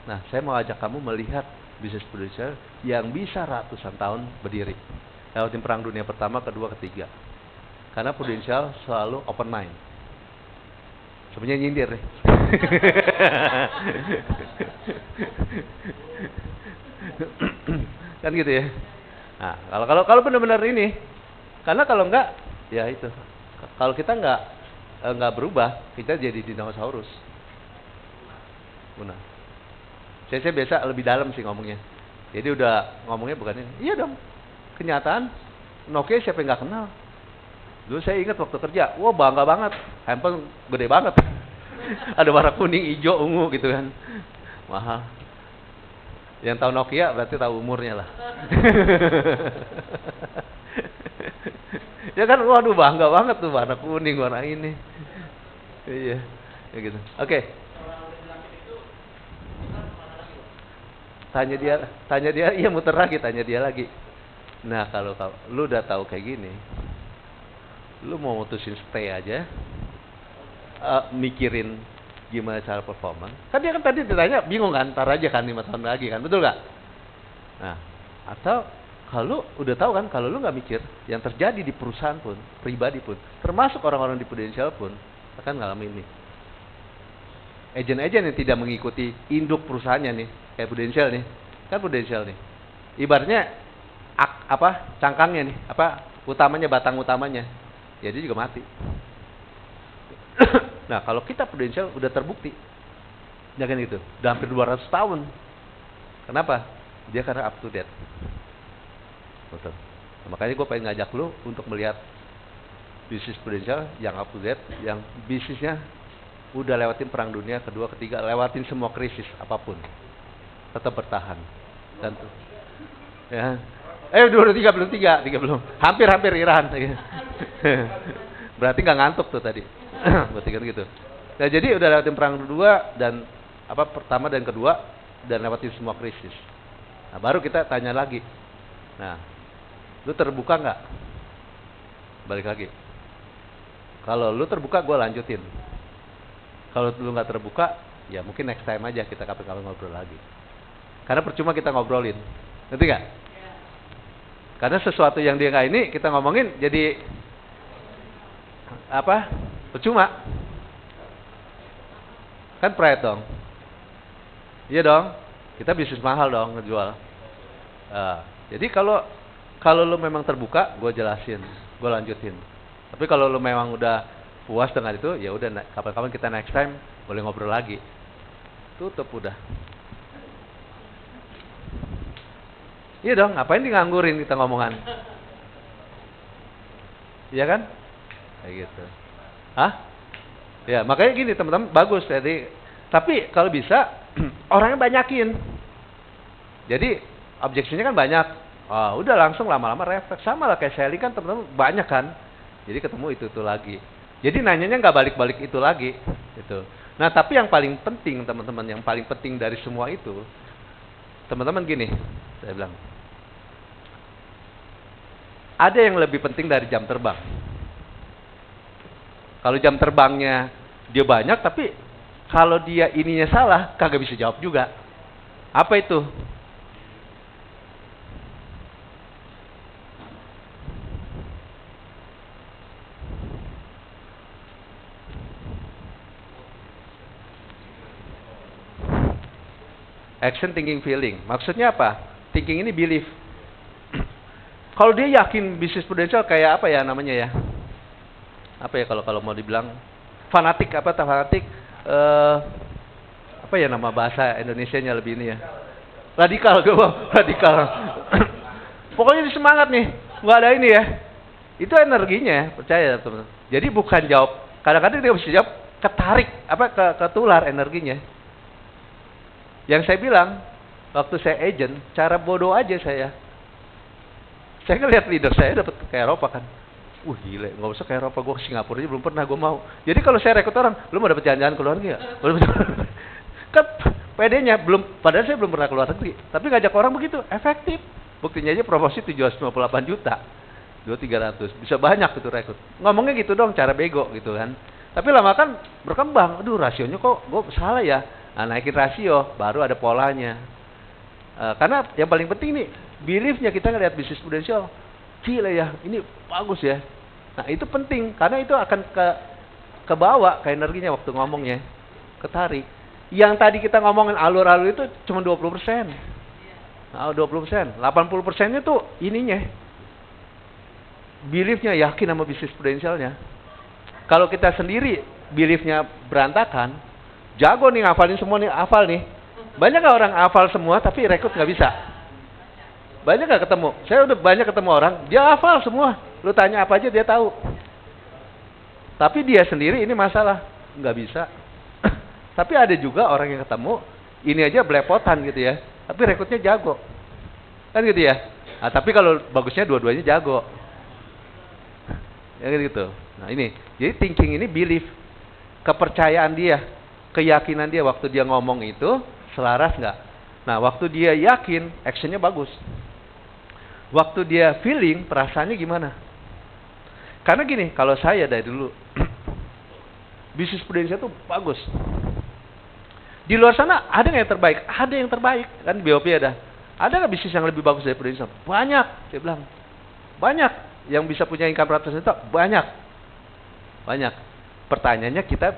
Nah, saya mau ajak kamu melihat bisnis Prudential yang bisa ratusan tahun berdiri. Lewatin perang dunia pertama, kedua, ketiga. Karena Prudential selalu open mind. Sebenarnya nyindir nih. Kan gitu ya. Nah, kalau benar-benar ini, karena kalau enggak, ya itu. Kalau kita enggak berubah, kita jadi dinosaurus. Benar. Saya biasa lebih dalam sih ngomongnya. Jadi udah ngomongnya bukan ini. Iya dong. Kenyataan Nokia siapa yang nggak kenal? Dulu saya ingat waktu kerja, wah bangga banget. Handphone gede banget. Ada warna kuning, hijau, ungu gitu kan. Mahal. Yang tahu Nokia berarti tahu umurnya lah. Ya kan, waduh bangga banget tuh warna kuning, warna ini. Iya, ya gitu. Oke. Tanya dia, iya muter lagi, tanya dia lagi. Nah kalau lu udah tahu kayak gini, lu mau mutusin stay aja, mikirin gimana cara performa. Kan dia kan tadi ditanya bingung kan, ntar aja kan 5 tahun lagi kan, betul gak? Nah, atau kalau udah tahu kan, kalau lu nggak mikir, yang terjadi di perusahaan pun, pribadi pun, termasuk orang-orang di Prudential pun akan ngalamin ini. Agen-agen yang tidak mengikuti induk perusahaannya nih, kayak Prudential nih, kan Prudential nih, ibaratnya cangkangnya nih, utamanya, batang utamanya, jadi juga mati. Nah kalau kita Prudential udah terbukti, ya kan gitu, udah hampir 200 tahun. Kenapa? Dia karena up to date. Betul. Nah, makanya gue pengen ngajak lu untuk melihat bisnis Prudential yang up to date, yang bisnisnya udah lewatin perang dunia kedua, ketiga, lewatin semua krisis apapun, tetap bertahan. Dan tuh, ya, 23 belum, hampir Iran. Berarti nggak ngantuk tuh tadi, berarti kan gitu. Nah jadi udah lewatin perang kedua dan pertama dan kedua dan lewatin semua krisis. Nah baru kita tanya lagi, nah, lu terbuka nggak? Balik lagi. Kalau lu terbuka, gue lanjutin. Kalau lu nggak terbuka, ya mungkin next time aja kita kapan-kapan ngobrol lagi. Karena percuma kita ngobrolin, ngerti nggak? Karena sesuatu yang dia nggak ini kita ngomongin jadi percuma. Kan pride dong. Iya dong. Kita bisnis mahal dong ngejual. Jadi kalau lu memang terbuka, gue jelasin, gue lanjutin. Tapi kalau lu memang udah puas dengan itu, ya udah kapan-kapan kita next time boleh ngobrol lagi. Tutup udah. Iya dong, ngapain nganggurin kita ngomongan? Iya kan? Kayak gitu. Hah? Ya, makanya gini teman-teman, bagus. Jadi, tapi kalau bisa orangnya banyakin. Jadi, objeksinya kan banyak. Udah langsung lama-lama refleks. Sama lah kayak selling kan teman-teman banyak kan. Jadi ketemu itu lagi. Jadi nanyanya nggak balik-balik itu lagi, gitu. Nah tapi yang paling penting teman-teman, yang paling penting dari semua itu, teman-teman gini, saya bilang, ada yang lebih penting dari jam terbang. Kalau jam terbangnya dia banyak, tapi kalau dia ininya salah, kagak bisa jawab juga. Apa itu? Action, thinking, feeling. Maksudnya apa? Thinking ini belief. Kalau dia yakin bisnis Prudential kayak apa ya namanya ya? Apa ya kalau mau dibilang fanatik fanatik? Apa ya nama bahasa Indonesianya lebih ini ya? Radikal, radikal. Pokoknya dia semangat nih, nggak ada ini ya. Itu energinya, percaya teman-teman. Jadi bukan jawab. Kadang-kadang dia bisa jawab ketarik, ketular energinya. Yang saya bilang, waktu saya agent, cara bodoh aja saya. Saya ngeliat leader saya dapat ke Eropa kan. Gila, nggak usah ke Eropa, gue ke Singapura aja belum pernah, gue mau. Jadi kalau saya rekrut orang, lu mau dapat jalan-jalan ke luar negeri nggak? Kan PD-nya belum, padahal saya belum pernah ke luar negeri. Tapi ngajak orang begitu, efektif. Buktinya aja promosi 758 juta. 2.300, bisa banyak itu rekrut. Ngomongnya gitu dong, cara bego gitu kan. Tapi lama kan berkembang, aduh rasionya kok gue salah ya. Nah, naikin rasio, baru ada polanya. Karena yang paling penting nih, beliefnya kita ngelihat bisnis Prudential, gila ya, ini bagus ya. Nah itu penting, karena itu akan kebawa ke energinya waktu ngomongnya, ketarik. Yang tadi kita ngomongin alur-alur itu cuma 20%. 20%. 80%-nya tuh ininya. Belief-nya, yakin sama bisnis prudensialnya. Kalau kita sendiri belief-nya berantakan, jago nih ngafalin semua nih, hafal nih. Banyak gak orang hafal semua tapi rekrut nggak bisa? Banyak gak ketemu? Saya udah banyak ketemu orang, dia hafal semua. Lu tanya apa aja dia tahu. Tapi dia sendiri ini masalah, nggak bisa. Tapi ada juga orang yang ketemu, ini aja belepotan gitu ya. Tapi rekrutnya jago. Kan gitu ya. Nah, tapi kalau bagusnya dua-duanya jago. Ya gitu. Nah ini, jadi thinking ini belief, kepercayaan dia, keyakinan dia waktu dia ngomong itu selaras nggak? Nah waktu dia yakin, actionnya bagus. Waktu dia feeling, perasaannya gimana? Karena gini, kalau saya dari dulu bisnis prudensial itu bagus. Di luar sana ada nggak yang terbaik? Ada yang terbaik kan, BOP ada. Ada nggak bisnis yang lebih bagus dari prudensial? Banyak, saya bilang. Banyak. Yang bisa punya income ratusan juta, banyak. Banyak. Pertanyaannya kita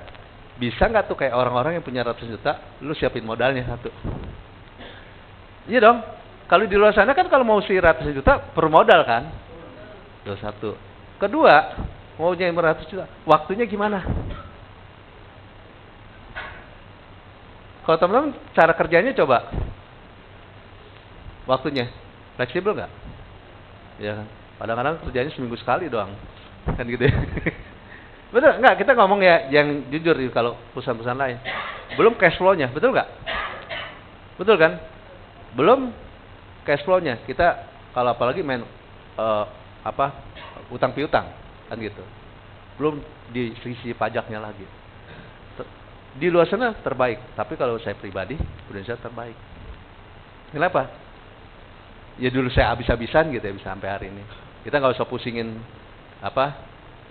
bisa nggak tuh kayak orang-orang yang punya ratusan juta, lu siapin modalnya satu. Iya dong. Kalau di luar sana kan kalau mau si ratusan juta per modal kan. Itu satu. Kedua, mau punya 500 juta, waktunya gimana? Kalau teman-teman cara kerjanya coba. Waktunya fleksibel nggak? Ya kan? Kadang-kadang kerjanya seminggu sekali doang, kan gitu ya. Betul nggak? Kita ngomong ya yang jujur kalau perusahaan-perusahaan lain. Belum cash flow-nya, betul nggak? Betul kan? Belum cash flow-nya. Kita kalau apalagi main utang piutang, kan gitu. Belum di sisi pajaknya lagi. Di luar sana terbaik, tapi kalau saya pribadi, Indonesia terbaik. Kenapa? Ya dulu saya habis-habisan gitu ya bisa sampai hari ini. Kita nggak usah pusingin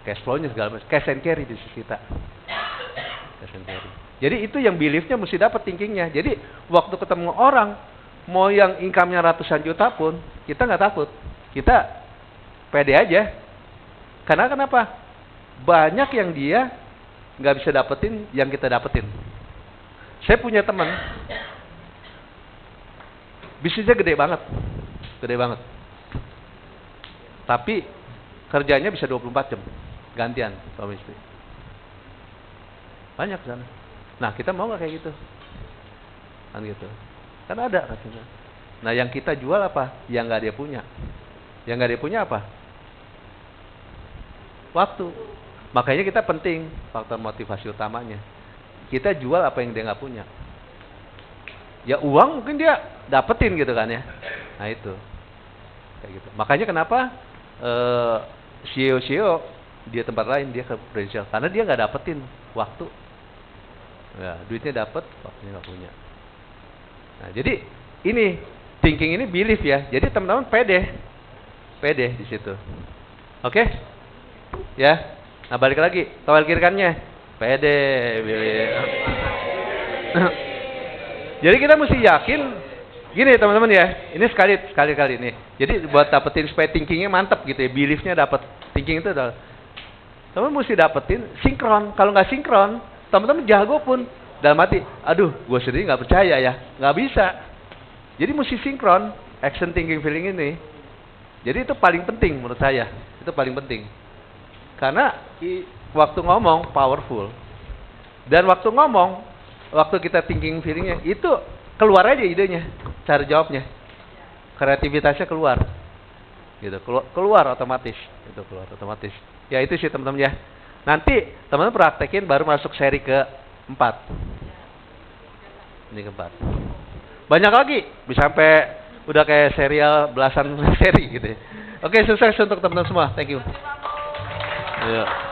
cash flow-nya segala macam, cash and carry di sisi kita. Cash and carry. Jadi itu yang belief-nya mesti dapat thinkingnya. Jadi waktu ketemu orang mau yang income-nya ratusan juta pun kita nggak takut, kita pede aja. Karena kenapa? Banyak yang dia nggak bisa dapetin yang kita dapetin. Saya punya teman, bisnisnya gede banget. Tapi kerjanya bisa 24 jam, gantian suami istri. Banyak sana. Nah kita mau nggak kayak gitu? Kan gitu. Kan ada rasanya. Nah yang kita jual apa? Yang nggak dia punya. Yang nggak dia punya apa? Waktu. Makanya kita penting faktor motivasi utamanya. Kita jual apa yang dia nggak punya. Ya uang mungkin dia dapetin gitu kan ya. Nah itu kayak gitu. Makanya kenapa CEO dia tempat lain dia ke prudensial karena dia nggak dapetin waktu. Ya, duitnya dapat, waktunya nggak punya. Nah jadi ini thinking ini belief ya. Jadi teman-teman pede di situ. Oke? Ya. Nah balik lagi towel kiri kanannya pede belief. Jadi kita mesti yakin gini teman-teman ya, ini sekali nih. Jadi buat dapetin supaya thinkingnya mantep gitu ya, beliefnya dapat, thinking itu adalah teman-teman mesti dapetin sinkron. Kalau nggak sinkron, teman-teman jago pun dalam hati, aduh, gue sendiri nggak percaya ya, nggak bisa. Jadi mesti sinkron, action, thinking, feeling ini. Jadi itu paling penting menurut saya, itu paling penting. Karena waktu ngomong powerful, dan waktu ngomong, waktu kita thinking, feelingnya itu keluar aja idenya, cara jawabnya, kreativitasnya keluar, gitu, keluar otomatis, itu keluar otomatis. Ya itu sih teman-teman ya. Nanti teman-teman praktekin baru masuk seri ke-4. Ini ke-4. Banyak lagi, bisa sampai udah kayak serial belasan seri gitu ya. Oke, sukses untuk teman-teman semua. Thank you. Yeah.